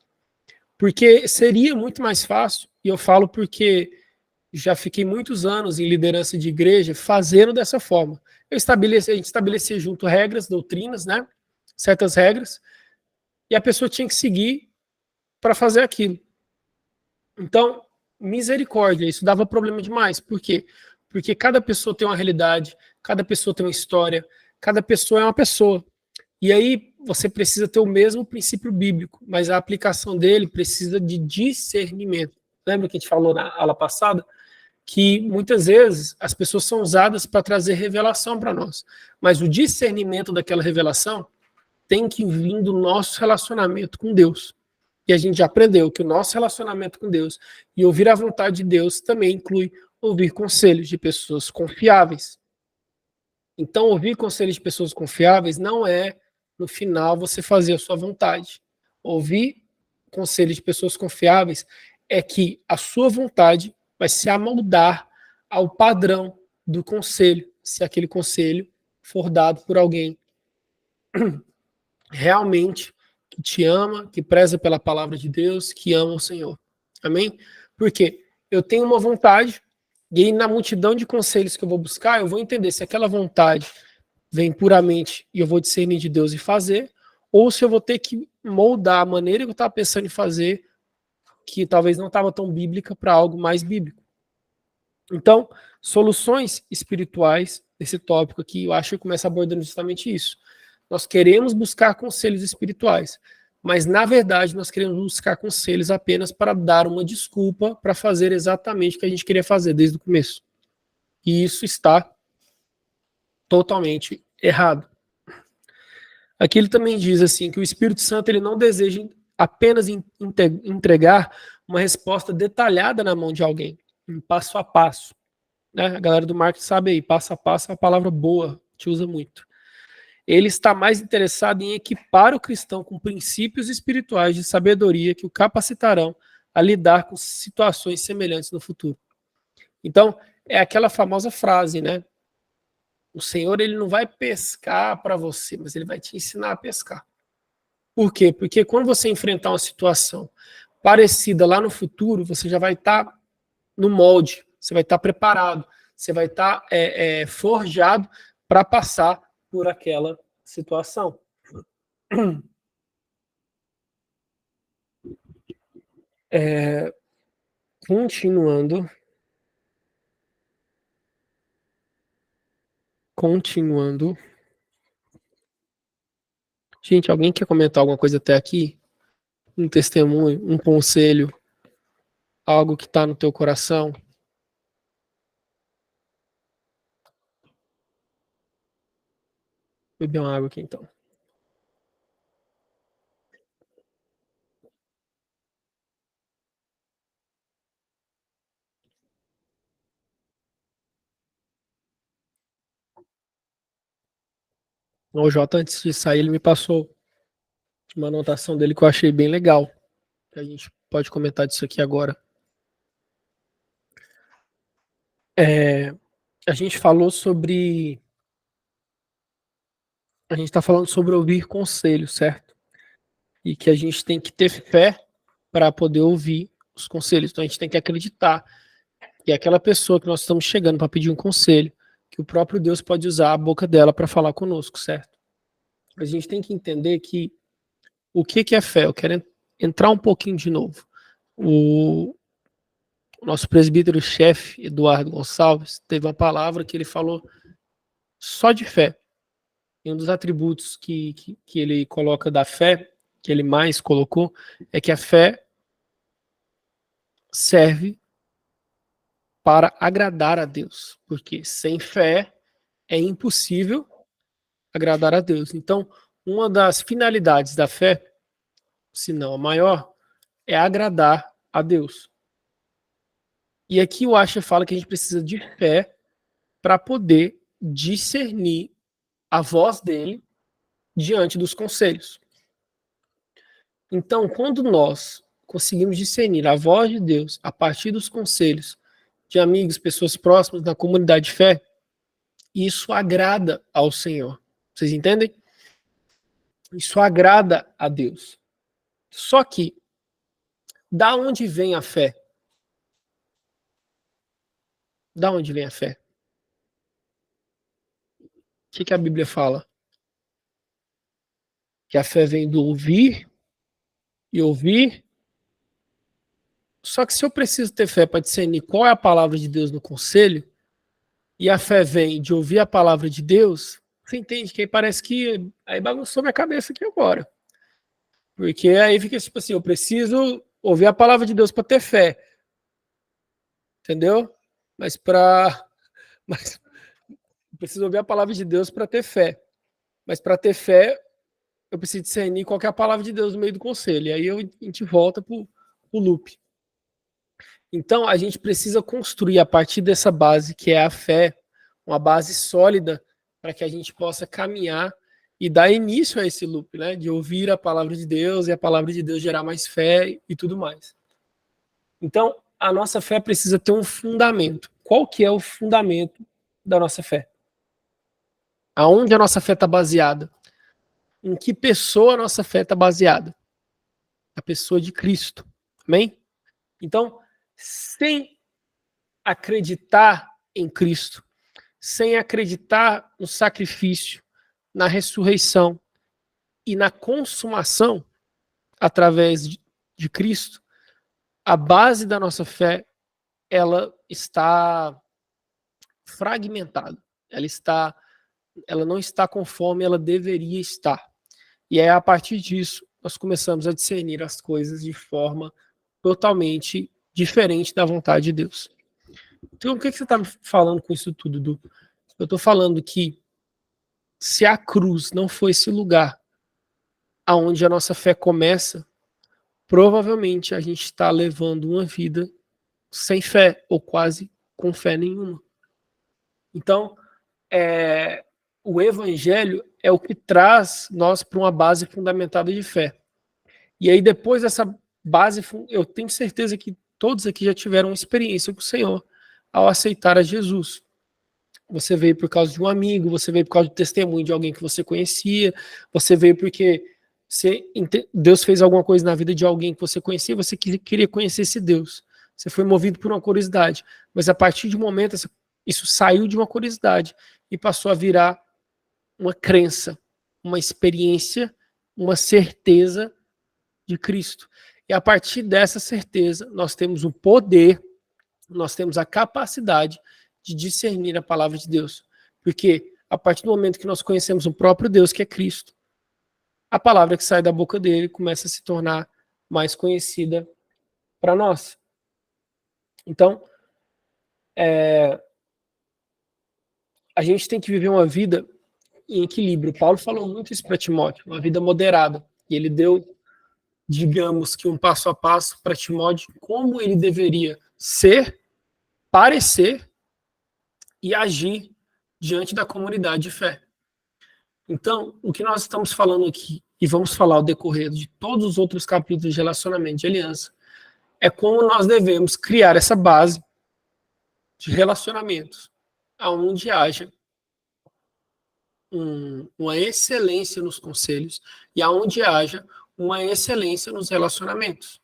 Porque seria muito mais fácil, e eu falo porque já fiquei muitos anos em liderança de igreja fazendo dessa forma. A gente estabelecia junto regras, doutrinas, né? Certas regras, e a pessoa tinha que seguir para fazer aquilo. Então, misericórdia, isso dava problema demais. Por quê? Porque cada pessoa tem uma realidade, cada pessoa tem uma história, cada pessoa é uma pessoa. E aí você precisa ter o mesmo princípio bíblico, mas a aplicação dele precisa de discernimento. Lembra que a gente falou na aula passada? Que muitas vezes as pessoas são usadas para trazer revelação para nós, mas o discernimento daquela revelação tem que vir do nosso relacionamento com Deus. E a gente já aprendeu que o nosso relacionamento com Deus e ouvir a vontade de Deus também inclui ouvir conselhos de pessoas confiáveis. Então, ouvir conselhos de pessoas confiáveis não é, no final, você fazer a sua vontade. Ouvir conselhos de pessoas confiáveis é que a sua vontade vai se amoldar ao padrão do conselho, se aquele conselho for dado por alguém realmente que te ama, que preza pela palavra de Deus, que ama o Senhor. Amém? Porque eu tenho uma vontade, e aí na multidão de conselhos que eu vou buscar, eu vou entender se aquela vontade vem puramente e eu vou discernir de Deus e fazer, ou se eu vou ter que moldar a maneira que eu estava pensando em fazer, que talvez não estava tão bíblica, para algo mais bíblico. Então, soluções espirituais, esse tópico aqui, eu acho que começa abordando justamente isso. Nós queremos buscar conselhos espirituais, mas na verdade nós queremos buscar conselhos apenas para dar uma desculpa para fazer exatamente o que a gente queria fazer desde o começo. E isso está totalmente errado. Aqui ele também diz assim que o Espírito Santo ele não deseja apenas entregar uma resposta detalhada na mão de alguém, um passo a passo. Né? A galera do marketing sabe aí, passo a passo é uma palavra boa, te usa muito. Ele está mais interessado em equipar o cristão com princípios espirituais de sabedoria que o capacitarão a lidar com situações semelhantes no futuro. Então, é aquela famosa frase, né? O Senhor ele não vai pescar para você, mas ele vai te ensinar a pescar. Por quê? Porque quando você enfrentar uma situação parecida lá no futuro, você já vai estar no molde, você vai estar preparado, você vai estar forjado para passar por aquela situação. Continuando. Gente, alguém quer comentar alguma coisa até aqui? um testemunho, um conselho, algo que está no teu coração. Vou beber uma água aqui então. O Jota, antes de sair, ele me passou uma anotação dele que eu achei bem legal. A gente pode comentar disso aqui agora. A gente falou sobre... A gente está falando sobre ouvir conselhos, certo? E que a gente tem que ter fé para poder ouvir os conselhos. Então a gente tem que acreditar que aquela pessoa que nós estamos chegando para pedir um conselho, que o próprio Deus pode usar a boca dela para falar conosco, certo? A gente tem que entender que o que é fé? Eu quero entrar um pouquinho de novo. O nosso presbítero-chefe, Eduardo Gonçalves, teve uma palavra que ele falou só de fé. E um dos atributos que ele coloca da fé, que ele mais colocou, é que a fé serve para agradar a Deus. Porque sem fé é impossível agradar a Deus. Então, uma das finalidades da fé, se não a maior, é agradar a Deus. E aqui o Asher fala que a gente precisa de fé para poder discernir a voz dele diante dos conselhos. Então, quando nós conseguimos discernir a voz de Deus a partir dos conselhos de amigos, pessoas próximas da comunidade de fé, isso agrada ao Senhor. Vocês entendem? Isso agrada a Deus. Só que, da onde vem a fé? Da onde vem a fé? O que a Bíblia fala? Que a fé vem do ouvir e ouvir. Só que se eu preciso ter fé para discernir qual é a palavra de Deus no conselho, e a fé vem de ouvir a palavra de Deus, você entende que aí parece que aí bagunçou minha cabeça aqui agora. Porque aí fica tipo assim, eu preciso ouvir a palavra de Deus para ter fé. Entendeu? Mas eu preciso ouvir a palavra de Deus para ter fé. Mas para ter fé, eu preciso discernir qual que é a palavra de Deus no meio do conselho. E aí a gente volta para o loop. Então, a gente precisa construir a partir dessa base, que é a fé, uma base sólida para que a gente possa caminhar e dar início a esse loop, né? De ouvir a palavra de Deus e a palavra de Deus gerar mais fé e tudo mais. Então, a nossa fé precisa ter um fundamento. Qual que é o fundamento da nossa fé? Aonde a nossa fé está baseada? Em que pessoa a nossa fé está baseada? A pessoa de Cristo. Amém? Então, sem acreditar em Cristo, sem acreditar no sacrifício, na ressurreição e na consumação através de Cristo, a base da nossa fé, ela está fragmentada. Ela não está conforme ela deveria estar. E aí, a partir disso, nós começamos a discernir as coisas de forma totalmente diferente da vontade de Deus. Então, o que você está me falando com isso tudo, Du? Eu estou falando que se a cruz não foi esse lugar aonde a nossa fé começa, provavelmente a gente está levando uma vida sem fé, ou quase com fé nenhuma. Então, o evangelho é o que traz nós para uma base fundamentada de fé. E aí, depois dessa base, eu tenho certeza que todos aqui já tiveram uma experiência com o Senhor ao aceitar a Jesus. Você veio por causa de um amigo, você veio por causa do testemunho de alguém que você conhecia, você veio porque Deus fez alguma coisa na vida de alguém que você conhecia, você queria conhecer esse Deus. Você foi movido por uma curiosidade. Mas a partir de um momento, isso saiu de uma curiosidade e passou a virar uma crença, uma experiência, uma certeza de Cristo. E a partir dessa certeza, nós temos o poder, nós temos a capacidade de discernir a palavra de Deus. Porque a partir do momento que nós conhecemos o próprio Deus, que é Cristo, a palavra que sai da boca dele começa a se tornar mais conhecida para nós. Então, a gente tem que viver uma vida em equilíbrio. Paulo falou muito isso para Timóteo, uma vida moderada. E ele deu, digamos que um passo a passo para Timóteo, como ele deveria ser, parecer e agir diante da comunidade de fé. Então, o que nós estamos falando aqui, e vamos falar ao decorrer de todos os outros capítulos de relacionamento de aliança, é como nós devemos criar essa base de relacionamentos, onde haja uma excelência nos conselhos e aonde haja uma excelência nos relacionamentos.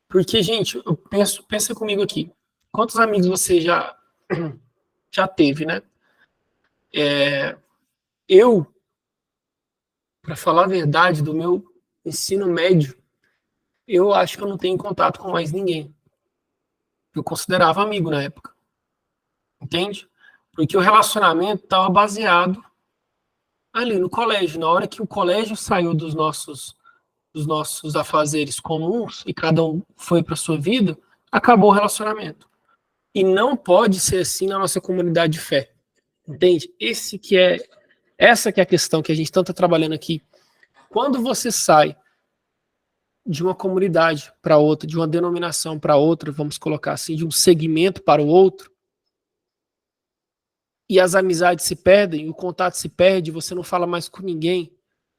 Porque, gente, pensa comigo aqui, quantos amigos você já teve, né? Eu, para falar a verdade, do meu ensino médio, eu acho que eu não tenho contato com mais ninguém. Eu considerava amigo na época. Entende? Porque o relacionamento estava baseado ali no colégio. Na hora que o colégio saiu dos nossos afazeres comuns e cada um foi para sua vida, acabou o relacionamento. E não pode ser assim na nossa comunidade de fé. Entende? Essa que é a questão que a gente tanto está trabalhando aqui. Quando você sai de uma comunidade para outra, de uma denominação para outra, vamos colocar assim, de um segmento para o outro, e as amizades se perdem, o contato se perde, você não fala mais com ninguém,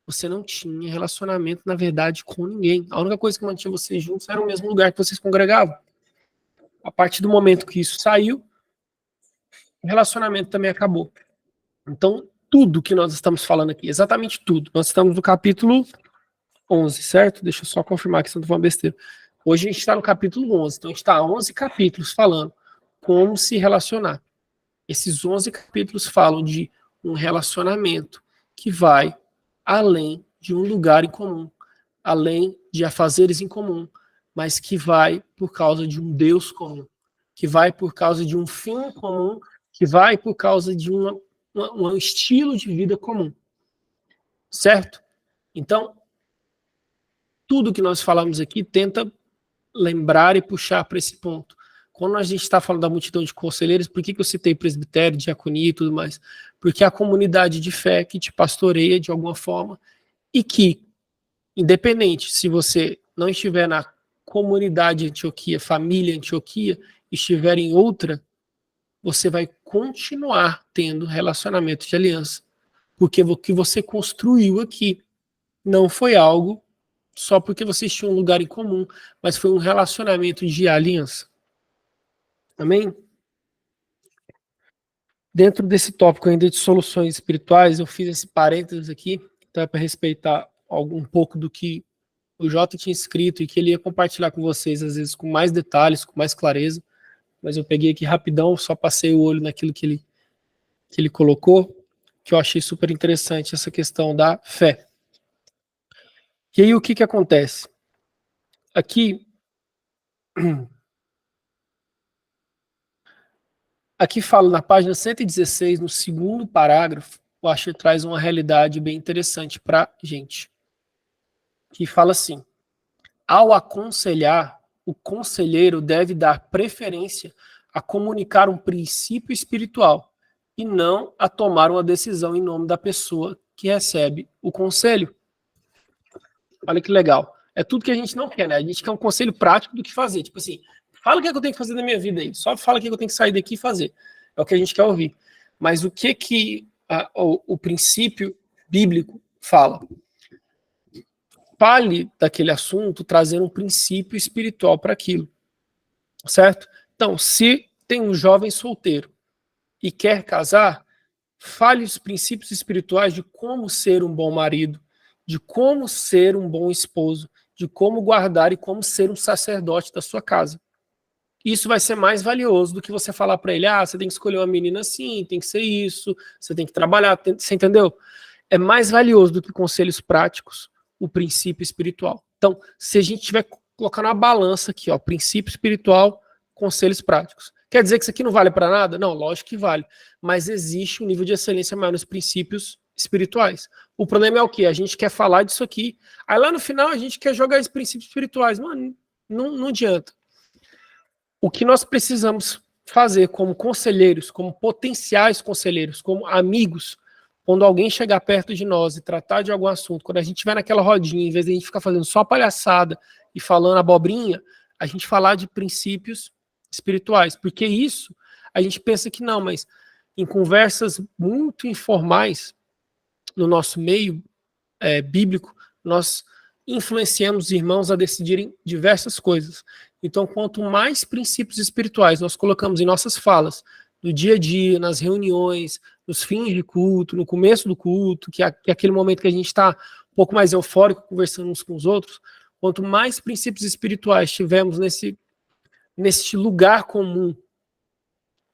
você não tinha relacionamento, na verdade, com ninguém. A única coisa que mantinha vocês juntos era o mesmo lugar que vocês congregavam. A partir do momento que isso saiu, o relacionamento também acabou. Então, tudo que nós estamos falando aqui, exatamente tudo, nós estamos no capítulo 11, certo? Deixa eu só confirmar que você não está falando besteira. Hoje a gente está no capítulo 11, então a gente está 11 capítulos falando como se relacionar. Esses 11 capítulos falam de um relacionamento que vai além de um lugar em comum, além de afazeres em comum, mas que vai por causa de um Deus comum, que vai por causa de um fim comum, que vai por causa de um estilo de vida comum. Certo? Então, tudo que nós falamos aqui tenta lembrar e puxar para esse ponto. Quando a gente está falando da multidão de conselheiros, por que eu citei presbitério, diaconia e tudo mais? Porque é a comunidade de fé que te pastoreia de alguma forma e que, independente se você não estiver na comunidade Antioquia, família Antioquia, estiver em outra, você vai continuar tendo relacionamento de aliança. Porque o que você construiu aqui não foi algo só porque vocês tinham um lugar em comum, mas foi um relacionamento de aliança. Amém? Dentro desse tópico ainda de soluções espirituais, eu fiz esse parênteses aqui, então é para respeitar um pouco do que o Jota tinha escrito e que ele ia compartilhar com vocês, às vezes com mais detalhes, com mais clareza, mas eu peguei aqui rapidão, só passei o olho naquilo que ele colocou, que eu achei super interessante, essa questão da fé. E aí o que acontece? Aqui fala na página 116, no segundo parágrafo, o Asher traz uma realidade bem interessante para a gente. Que fala assim: ao aconselhar, o conselheiro deve dar preferência a comunicar um princípio espiritual e não a tomar uma decisão em nome da pessoa que recebe o conselho. Olha que legal. É tudo que a gente não quer, né? A gente quer um conselho prático do que fazer. Tipo assim, fala o que é que eu tenho que fazer na minha vida aí. Só fala o que é que eu tenho que sair daqui e fazer. É o que a gente quer ouvir. Mas o que o princípio bíblico fala? Fale daquele assunto trazendo um princípio espiritual para aquilo. Certo? Então, se tem um jovem solteiro e quer casar, fale os princípios espirituais de como ser um bom marido, de como ser um bom esposo, de como guardar e como ser um sacerdote da sua casa. Isso vai ser mais valioso do que você falar para ele, você tem que escolher uma menina assim, tem que ser isso, você tem que trabalhar, você entendeu? É mais valioso do que conselhos práticos, o princípio espiritual. Então, se a gente tiver colocando uma balança aqui, princípio espiritual, conselhos práticos. Quer dizer que isso aqui não vale para nada? Não, lógico que vale. Mas existe um nível de excelência maior nos princípios espirituais. O problema é o quê? A gente quer falar disso aqui, aí lá no final a gente quer jogar esses princípios espirituais. Mano, não adianta. O que nós precisamos fazer como conselheiros, como potenciais conselheiros, como amigos, quando alguém chegar perto de nós e tratar de algum assunto, quando a gente estiver naquela rodinha, em vez de a gente ficar fazendo só palhaçada e falando abobrinha, a gente falar de princípios espirituais, porque isso a gente pensa que não, mas em conversas muito informais no nosso meio bíblico, nós influenciamos os irmãos a decidirem diversas coisas. Então, quanto mais princípios espirituais nós colocamos em nossas falas, no dia a dia, nas reuniões, nos fins de culto, no começo do culto, que é aquele momento que a gente está um pouco mais eufórico, conversando uns com os outros, quanto mais princípios espirituais tivermos nesse lugar comum,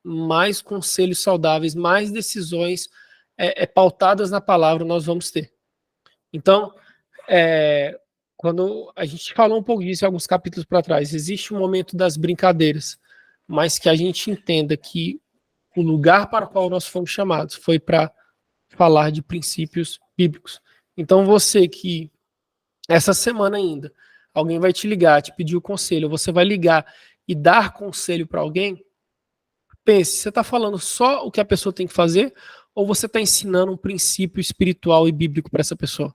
mais conselhos saudáveis, mais decisões pautadas na palavra nós vamos ter. Então, quando a gente falou um pouco disso em alguns capítulos para trás, existe um momento das brincadeiras, mas que a gente entenda que o lugar para o qual nós fomos chamados foi para falar de princípios bíblicos. Então você que essa semana ainda alguém vai te ligar, te pedir o conselho, você vai ligar e dar conselho para alguém, pense, você está falando só o que a pessoa tem que fazer ou você está ensinando um princípio espiritual e bíblico para essa pessoa?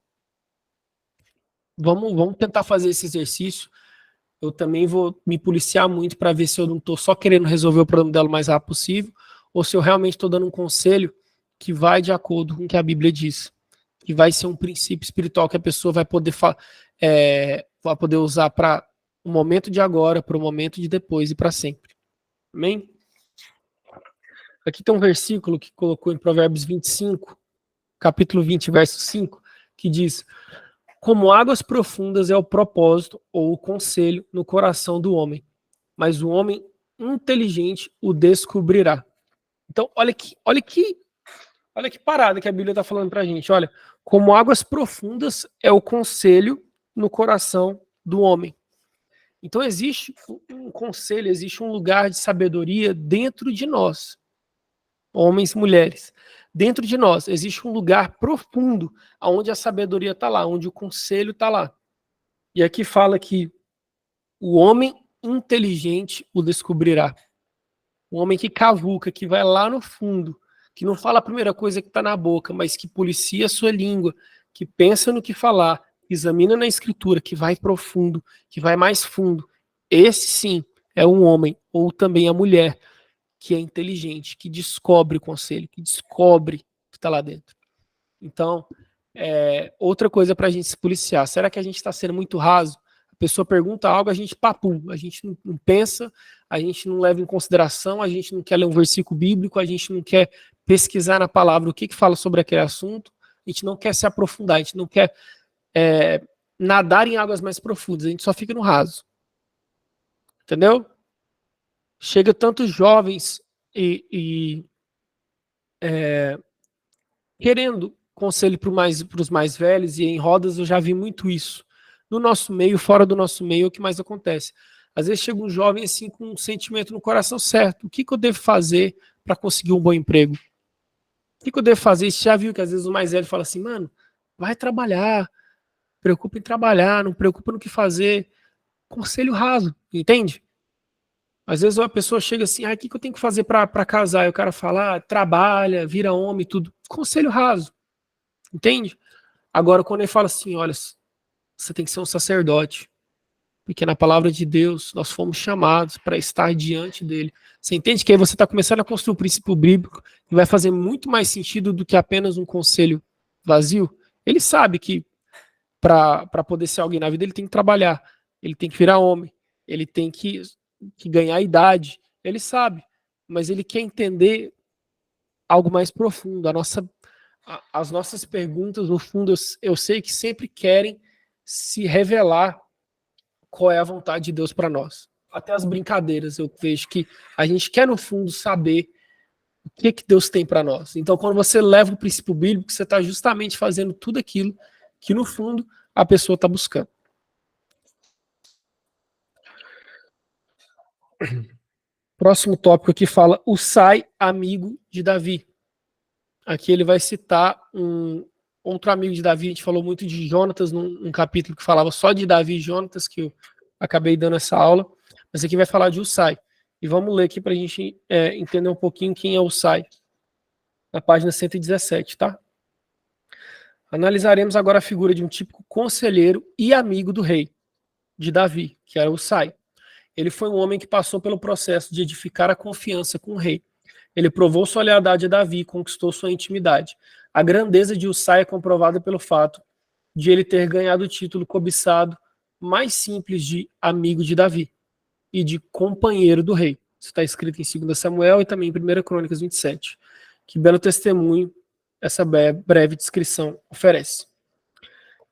Vamos tentar fazer esse exercício. Eu também vou me policiar muito para ver se eu não estou só querendo resolver o problema dela o mais rápido possível ou se eu realmente estou dando um conselho que vai de acordo com o que a Bíblia diz, que vai ser um princípio espiritual que a pessoa vai poder usar para o momento de agora, para o momento de depois e para sempre. Amém? Aqui tem um versículo que colocou em Provérbios 25, capítulo 20, verso 5, que diz: como águas profundas é o propósito ou o conselho no coração do homem, mas o homem inteligente o descobrirá. Então, olha que parada que a Bíblia está falando para a gente. Olha, como águas profundas é o conselho no coração do homem. Então, existe um conselho, existe um lugar de sabedoria dentro de nós, homens e mulheres. Dentro de nós existe um lugar profundo onde a sabedoria está lá, onde o conselho está lá. E aqui fala que o homem inteligente o descobrirá. O homem que cavuca, que vai lá no fundo, que não fala a primeira coisa que está na boca, mas que policia a sua língua, que pensa no que falar, examina na escritura, que vai profundo, que vai mais fundo. Esse sim é um homem, ou também a mulher, que é inteligente, que descobre o conselho, que descobre o que está lá dentro. Então, outra coisa para a gente se policiar. Será que a gente está sendo muito raso? A pessoa pergunta algo, a gente papum, a gente não pensa, a gente não leva em consideração, a gente não quer ler um versículo bíblico, a gente não quer pesquisar na palavra o que fala sobre aquele assunto, a gente não quer se aprofundar, a gente não quer nadar em águas mais profundas, a gente só fica no raso. Entendeu? Chega tantos jovens querendo conselho para os mais velhos, e em rodas eu já vi muito isso. No nosso meio, fora do nosso meio, é o que mais acontece. Às vezes chega um jovem assim com um sentimento no coração certo. O que eu devo fazer para conseguir um bom emprego? O que eu devo fazer? Você já viu que às vezes o mais velho fala assim, mano, vai trabalhar, preocupa em trabalhar, não preocupa no que fazer. Conselho raso, entende? Às vezes uma pessoa chega assim, o que eu tenho que fazer para casar? E o cara fala, trabalha, vira homem, tudo. Conselho raso, entende? Agora, quando ele fala assim, olha, você tem que ser um sacerdote, porque na palavra de Deus nós fomos chamados para estar diante dele. Você entende que aí você está começando a construir um princípio bíblico que vai fazer muito mais sentido do que apenas um conselho vazio? Ele sabe que para poder ser alguém na vida ele tem que trabalhar, ele tem que virar homem, ele tem que ganhar idade, ele sabe, mas ele quer entender algo mais profundo. As nossas perguntas, no fundo, eu sei que sempre querem se revelar qual é a vontade de Deus para nós. Até as brincadeiras, eu vejo que a gente quer, no fundo, saber o que Deus tem para nós. Então, quando você leva o princípio bíblico, você está justamente fazendo tudo aquilo que, no fundo, a pessoa está buscando. Próximo tópico aqui fala Usai, amigo de Davi. Aqui ele vai citar um outro amigo de Davi. A gente falou muito de Jonatas num capítulo que falava só de Davi e Jonatas, que eu acabei dando essa aula, mas aqui vai falar de Usai. E vamos ler aqui para a gente entender um pouquinho quem é Usai, na página 117, tá? Analisaremos agora a figura de um típico conselheiro e amigo do rei, de Davi, que era Usai. Ele foi um homem que passou pelo processo de edificar a confiança com o rei. Ele provou sua lealdade a Davi e conquistou sua intimidade. A grandeza de Usai é comprovada pelo fato de ele ter ganhado o título cobiçado mais simples de amigo de Davi e de companheiro do rei. Isso está escrito em 2 Samuel e também em 1 Crônicas 27. Que belo testemunho essa breve descrição oferece.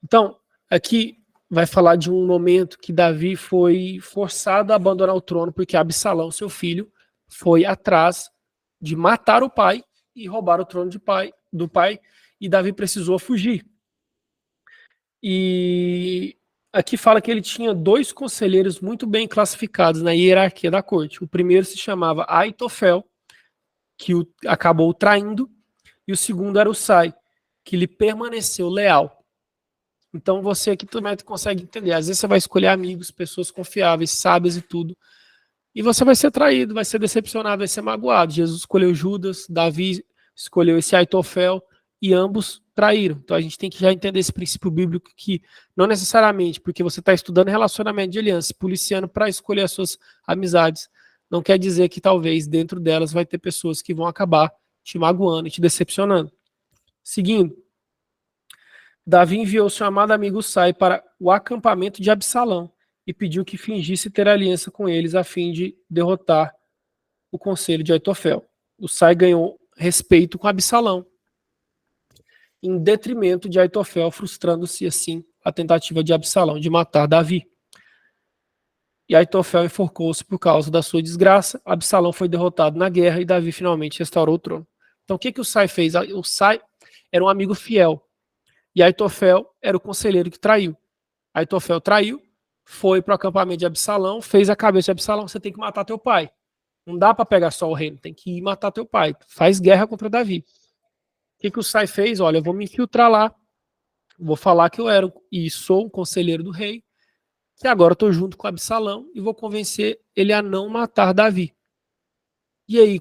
Então, aqui vai falar de um momento que Davi foi forçado a abandonar o trono porque Absalão, seu filho, foi atrás de matar o pai e roubar o trono do pai, e Davi precisou fugir. E aqui fala que ele tinha 2 conselheiros muito bem classificados na hierarquia da corte. O primeiro se chamava Aitofel, que acabou traindo, e o segundo era Usai, que lhe permaneceu leal. Então você aqui também consegue entender. Às vezes você vai escolher amigos, pessoas confiáveis, sábias e tudo, e você vai ser traído, vai ser decepcionado, vai ser magoado. Jesus escolheu Judas, Davi escolheu esse Aitofel, e ambos traíram. Então a gente tem que já entender esse princípio bíblico que não necessariamente porque você está estudando relacionamento de aliança, se policiando para escolher as suas amizades, não quer dizer que talvez dentro delas vai ter pessoas que vão acabar te magoando e te decepcionando. Seguindo, Davi enviou seu amado amigo Usai para o acampamento de Absalão e pediu que fingisse ter aliança com eles a fim de derrotar o conselho de Aitofel. Usai ganhou respeito com Absalão, em detrimento de Aitofel, frustrando-se assim a tentativa de Absalão de matar Davi. E Aitofel enforcou-se por causa da sua desgraça. Absalão foi derrotado na guerra e Davi finalmente restaurou o trono. Então o que Usai fez? Usai era um amigo fiel e Aitofel era o conselheiro que traiu. Aitofel traiu, foi para o acampamento de Absalão, fez a cabeça de Absalão: você tem que matar teu pai. Não dá para pegar só o reino, tem que ir matar teu pai. Faz guerra contra Davi. O que Usai fez? Olha, eu vou me infiltrar lá, vou falar que eu era e sou um conselheiro do rei, que agora estou junto com Absalão e vou convencer ele a não matar Davi. E aí,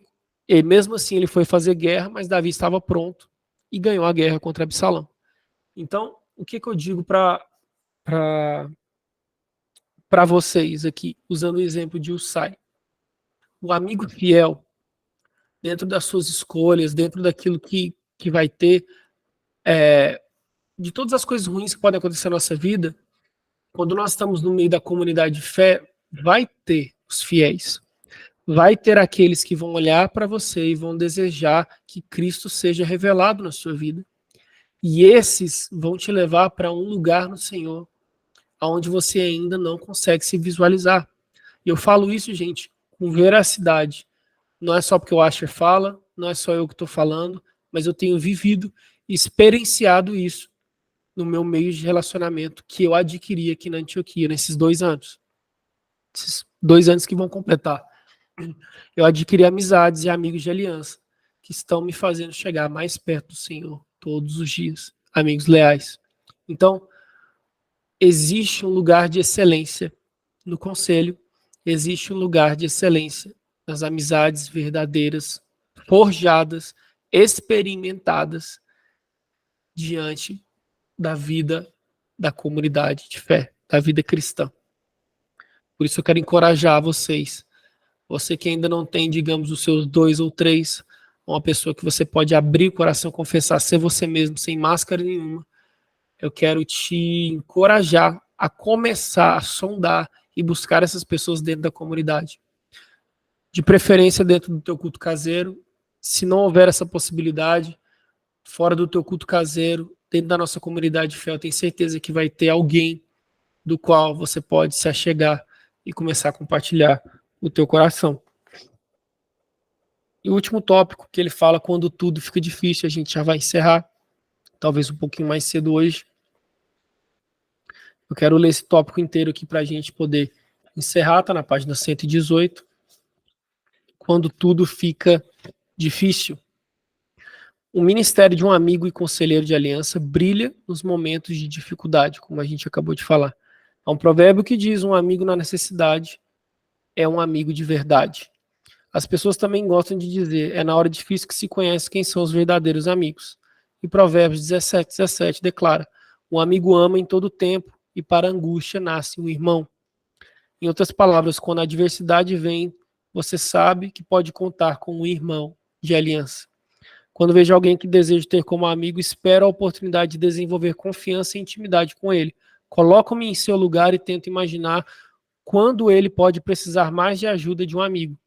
mesmo assim, ele foi fazer guerra, mas Davi estava pronto e ganhou a guerra contra Absalão. Então, o que eu digo para vocês aqui, usando o exemplo de Usai? O amigo fiel, dentro das suas escolhas, dentro daquilo que vai ter, de todas as coisas ruins que podem acontecer na nossa vida, quando nós estamos no meio da comunidade de fé, vai ter os fiéis. Vai ter aqueles que vão olhar para você e vão desejar que Cristo seja revelado na sua vida. E esses vão te levar para um lugar no Senhor, onde você ainda não consegue se visualizar. E eu falo isso, gente, com veracidade. Não é só porque o Asher fala, não é só eu que estou falando, mas eu tenho vivido e experienciado isso no meu meio de relacionamento que eu adquiri aqui na Antioquia, nesses 2 anos. Esses 2 anos que vão completar. Eu adquiri amizades e amigos de aliança que estão me fazendo chegar mais perto do Senhor todos os dias. Amigos leais. Então, existe um lugar de excelência no conselho, existe um lugar de excelência nas amizades verdadeiras, forjadas, experimentadas diante da vida da comunidade de fé, da vida cristã. Por isso eu quero encorajar vocês. Você que ainda não tem, digamos, os seus 2 ou 3, uma pessoa que você pode abrir o coração, confessar, ser você mesmo, sem máscara nenhuma. Eu quero te encorajar a começar a sondar e buscar essas pessoas dentro da comunidade. De preferência dentro do teu culto caseiro. Se não houver essa possibilidade, fora do teu culto caseiro, dentro da nossa comunidade de fé, eu tenho certeza que vai ter alguém do qual você pode se achegar e começar a compartilhar o teu coração. E o último tópico que ele fala, quando tudo fica difícil, a gente já vai encerrar, talvez um pouquinho mais cedo hoje. Eu quero ler esse tópico inteiro aqui para a gente poder encerrar, tá na página 118. Quando tudo fica difícil. O ministério de um amigo e conselheiro de aliança brilha nos momentos de dificuldade, como a gente acabou de falar. Há um provérbio que diz: um amigo na necessidade é um amigo de verdade. As pessoas também gostam de dizer: é na hora difícil que se conhece quem são os verdadeiros amigos. E Provérbios 17:17 declara: um amigo ama em todo tempo, e para a angústia nasce um irmão. Em outras palavras, quando a adversidade vem, você sabe que pode contar com um irmão de aliança. Quando vejo alguém que desejo ter como amigo, espero a oportunidade de desenvolver confiança e intimidade com ele. Coloco-me em seu lugar e tento imaginar quando ele pode precisar mais de ajuda de um amigo.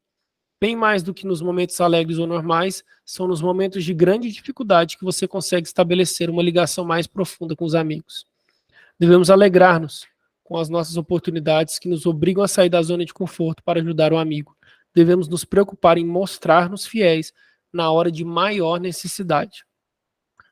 Bem mais do que nos momentos alegres ou normais, são nos momentos de grande dificuldade que você consegue estabelecer uma ligação mais profunda com os amigos. Devemos alegrar-nos com as nossas oportunidades que nos obrigam a sair da zona de conforto para ajudar o amigo. Devemos nos preocupar em mostrar-nos fiéis na hora de maior necessidade.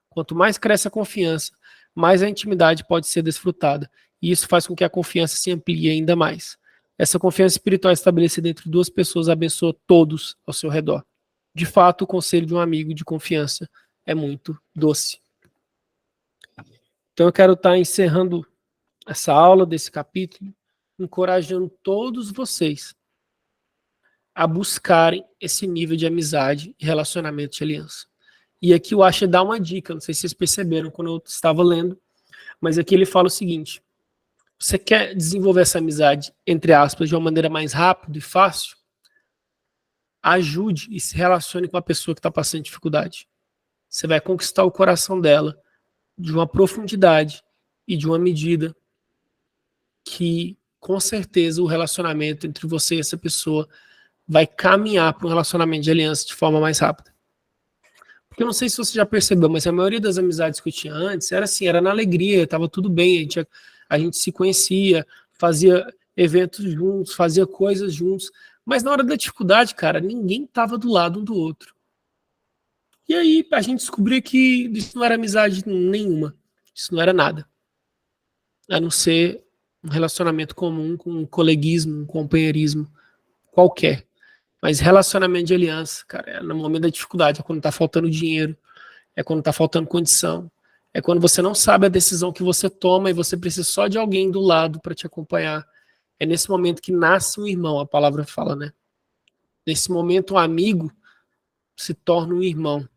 Quanto mais cresce a confiança, mais a intimidade pode ser desfrutada, e isso faz com que a confiança se amplie ainda mais. Essa confiança espiritual estabelecida entre duas pessoas abençoa todos ao seu redor. De fato, o conselho de um amigo de confiança é muito doce. Então eu quero estar encerrando essa aula desse capítulo, encorajando todos vocês a buscarem esse nível de amizade e relacionamento de aliança. E aqui o Asher dá uma dica, não sei se vocês perceberam quando eu estava lendo, mas aqui ele fala o seguinte: você quer desenvolver essa amizade, entre aspas, de uma maneira mais rápida e fácil? Ajude e se relacione com a pessoa que está passando dificuldade. Você vai conquistar o coração dela de uma profundidade e de uma medida que, com certeza, o relacionamento entre você e essa pessoa vai caminhar para um relacionamento de aliança de forma mais rápida. Porque eu não sei se você já percebeu, mas a maioria das amizades que eu tinha antes era assim, era na alegria, estava tudo bem, a gente se conhecia, fazia eventos juntos, fazia coisas juntos, mas na hora da dificuldade, cara, ninguém estava do lado um do outro. E aí a gente descobriu que isso não era amizade nenhuma, isso não era nada, a não ser um relacionamento comum com um coleguismo, um companheirismo qualquer. Mas relacionamento de aliança, cara, é no momento da dificuldade, é quando tá faltando dinheiro, é quando tá faltando condição, é quando você não sabe a decisão que você toma e você precisa só de alguém do lado para te acompanhar. É nesse momento que nasce um irmão, a palavra fala, né? Nesse momento, um amigo se torna um irmão.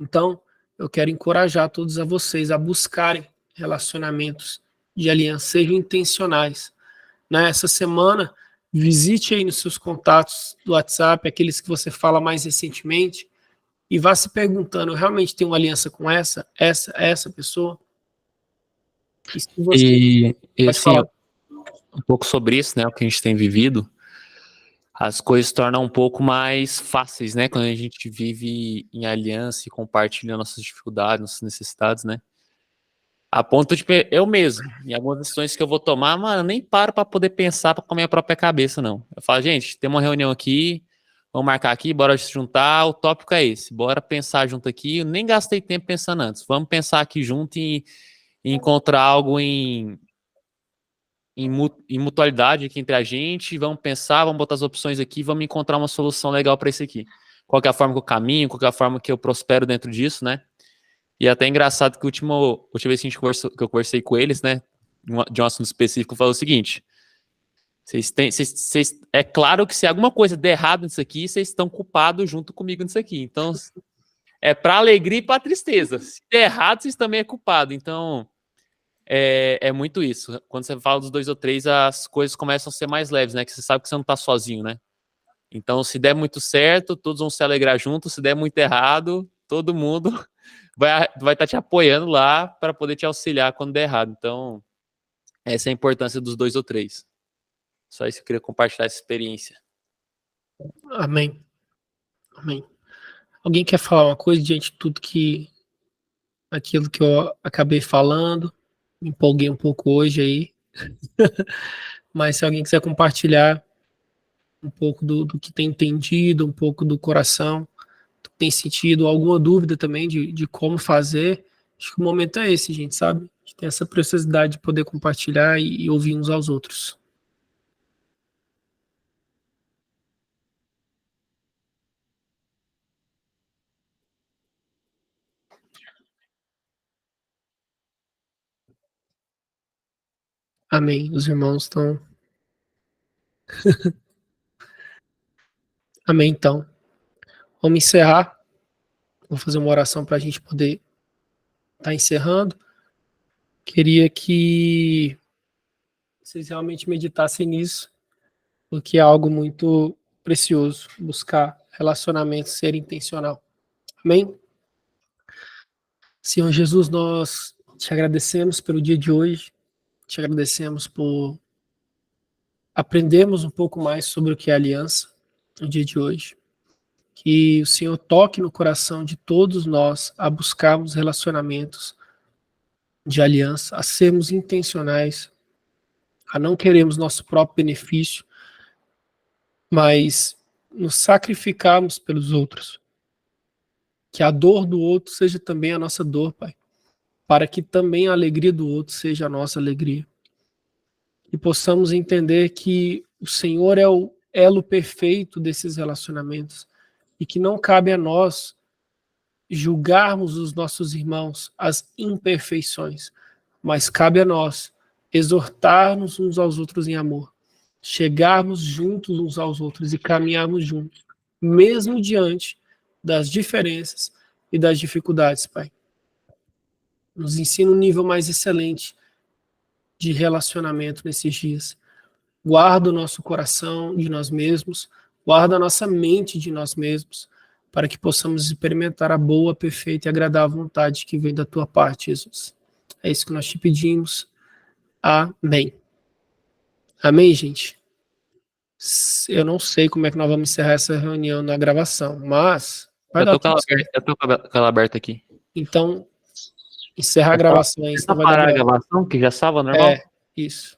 Então, eu quero encorajar todos a vocês a buscarem relacionamentos de aliança, sejam intencionais. Essa semana, visite aí nos seus contatos do WhatsApp, aqueles que você fala mais recentemente, e vá se perguntando: eu realmente tenho uma aliança com essa pessoa? E se você E pode assim, falar. um pouco sobre isso, né, o que a gente tem vivido, as coisas se tornam um pouco mais fáceis, né, quando a gente vive em aliança e compartilha nossas dificuldades, nossas necessidades, né. A ponto de eu mesmo, em algumas decisões que eu vou tomar, mano, eu nem paro para poder pensar com a minha própria cabeça, não. Eu falo: gente, tem uma reunião aqui, vamos marcar aqui, bora se juntar, o tópico é esse, bora pensar junto aqui. Eu nem gastei tempo pensando antes, vamos pensar aqui junto e encontrar algo em mutualidade aqui entre a gente, vamos pensar, vamos botar as opções aqui, vamos encontrar uma solução legal para isso aqui. Qual que é a forma que eu caminho, qual que é a forma que eu prospero dentro disso, né? E é até engraçado que a última vez que que eu conversei com eles, né, de um assunto específico, falou o seguinte: é claro que se alguma coisa der errado nisso aqui, vocês estão culpados junto comigo nisso aqui. Então, é para alegria e para tristeza. Se der errado, vocês também é culpado. Então, é muito isso. Quando você fala dos 2 ou 3, as coisas começam a ser mais leves, né? Que você sabe que você não tá sozinho, né? Então, se der muito certo, todos vão se alegrar juntos. Se der muito errado, todo mundo vai estar te apoiando lá para poder te auxiliar quando der errado. Então, essa é a importância dos 2 ou 3. Só isso que eu queria compartilhar essa experiência. Amém. Amém. Alguém quer falar uma coisa diante de tudo aquilo que eu acabei falando? Me empolguei um pouco hoje aí. Mas se alguém quiser compartilhar um pouco do que tem entendido, um pouco do coração, do que tem sentido, alguma dúvida também de como fazer, acho que o momento é esse, gente, sabe? A gente tem essa preciosidade de poder compartilhar e ouvir uns aos outros. Amém. Os irmãos estão... Amém, então. Vamos encerrar. Vou fazer uma oração para a gente poder estar encerrando. Queria que vocês realmente meditassem nisso, porque é algo muito precioso, buscar relacionamento, ser intencional. Amém? Senhor Jesus, nós te agradecemos pelo dia de hoje, te agradecemos por aprendermos um pouco mais sobre o que é aliança no dia de hoje. Que o Senhor toque no coração de todos nós a buscarmos relacionamentos de aliança, a sermos intencionais, a não queremos nosso próprio benefício, mas nos sacrificarmos pelos outros. Que a dor do outro seja também a nossa dor, Pai, para que também a alegria do outro seja a nossa alegria. E possamos entender que o Senhor é o elo perfeito desses relacionamentos e que não cabe a nós julgarmos os nossos irmãos, as imperfeições, mas cabe a nós exortarmos uns aos outros em amor, chegarmos juntos uns aos outros e caminharmos juntos, mesmo diante das diferenças e das dificuldades, Pai. Nos ensina um nível mais excelente de relacionamento nesses dias. Guarda o nosso coração de nós mesmos, guarda a nossa mente de nós mesmos, para que possamos experimentar a boa, perfeita e agradável vontade que vem da tua parte, Jesus. É isso que nós te pedimos. Amém. Amém, gente? Eu não sei como é que nós vamos encerrar essa reunião na gravação, mas vai dar tudo certo. Eu tô com ela aberta aqui. Então, encerrar a gravação aí. Só parar a gravação, que já estava normal? Isso.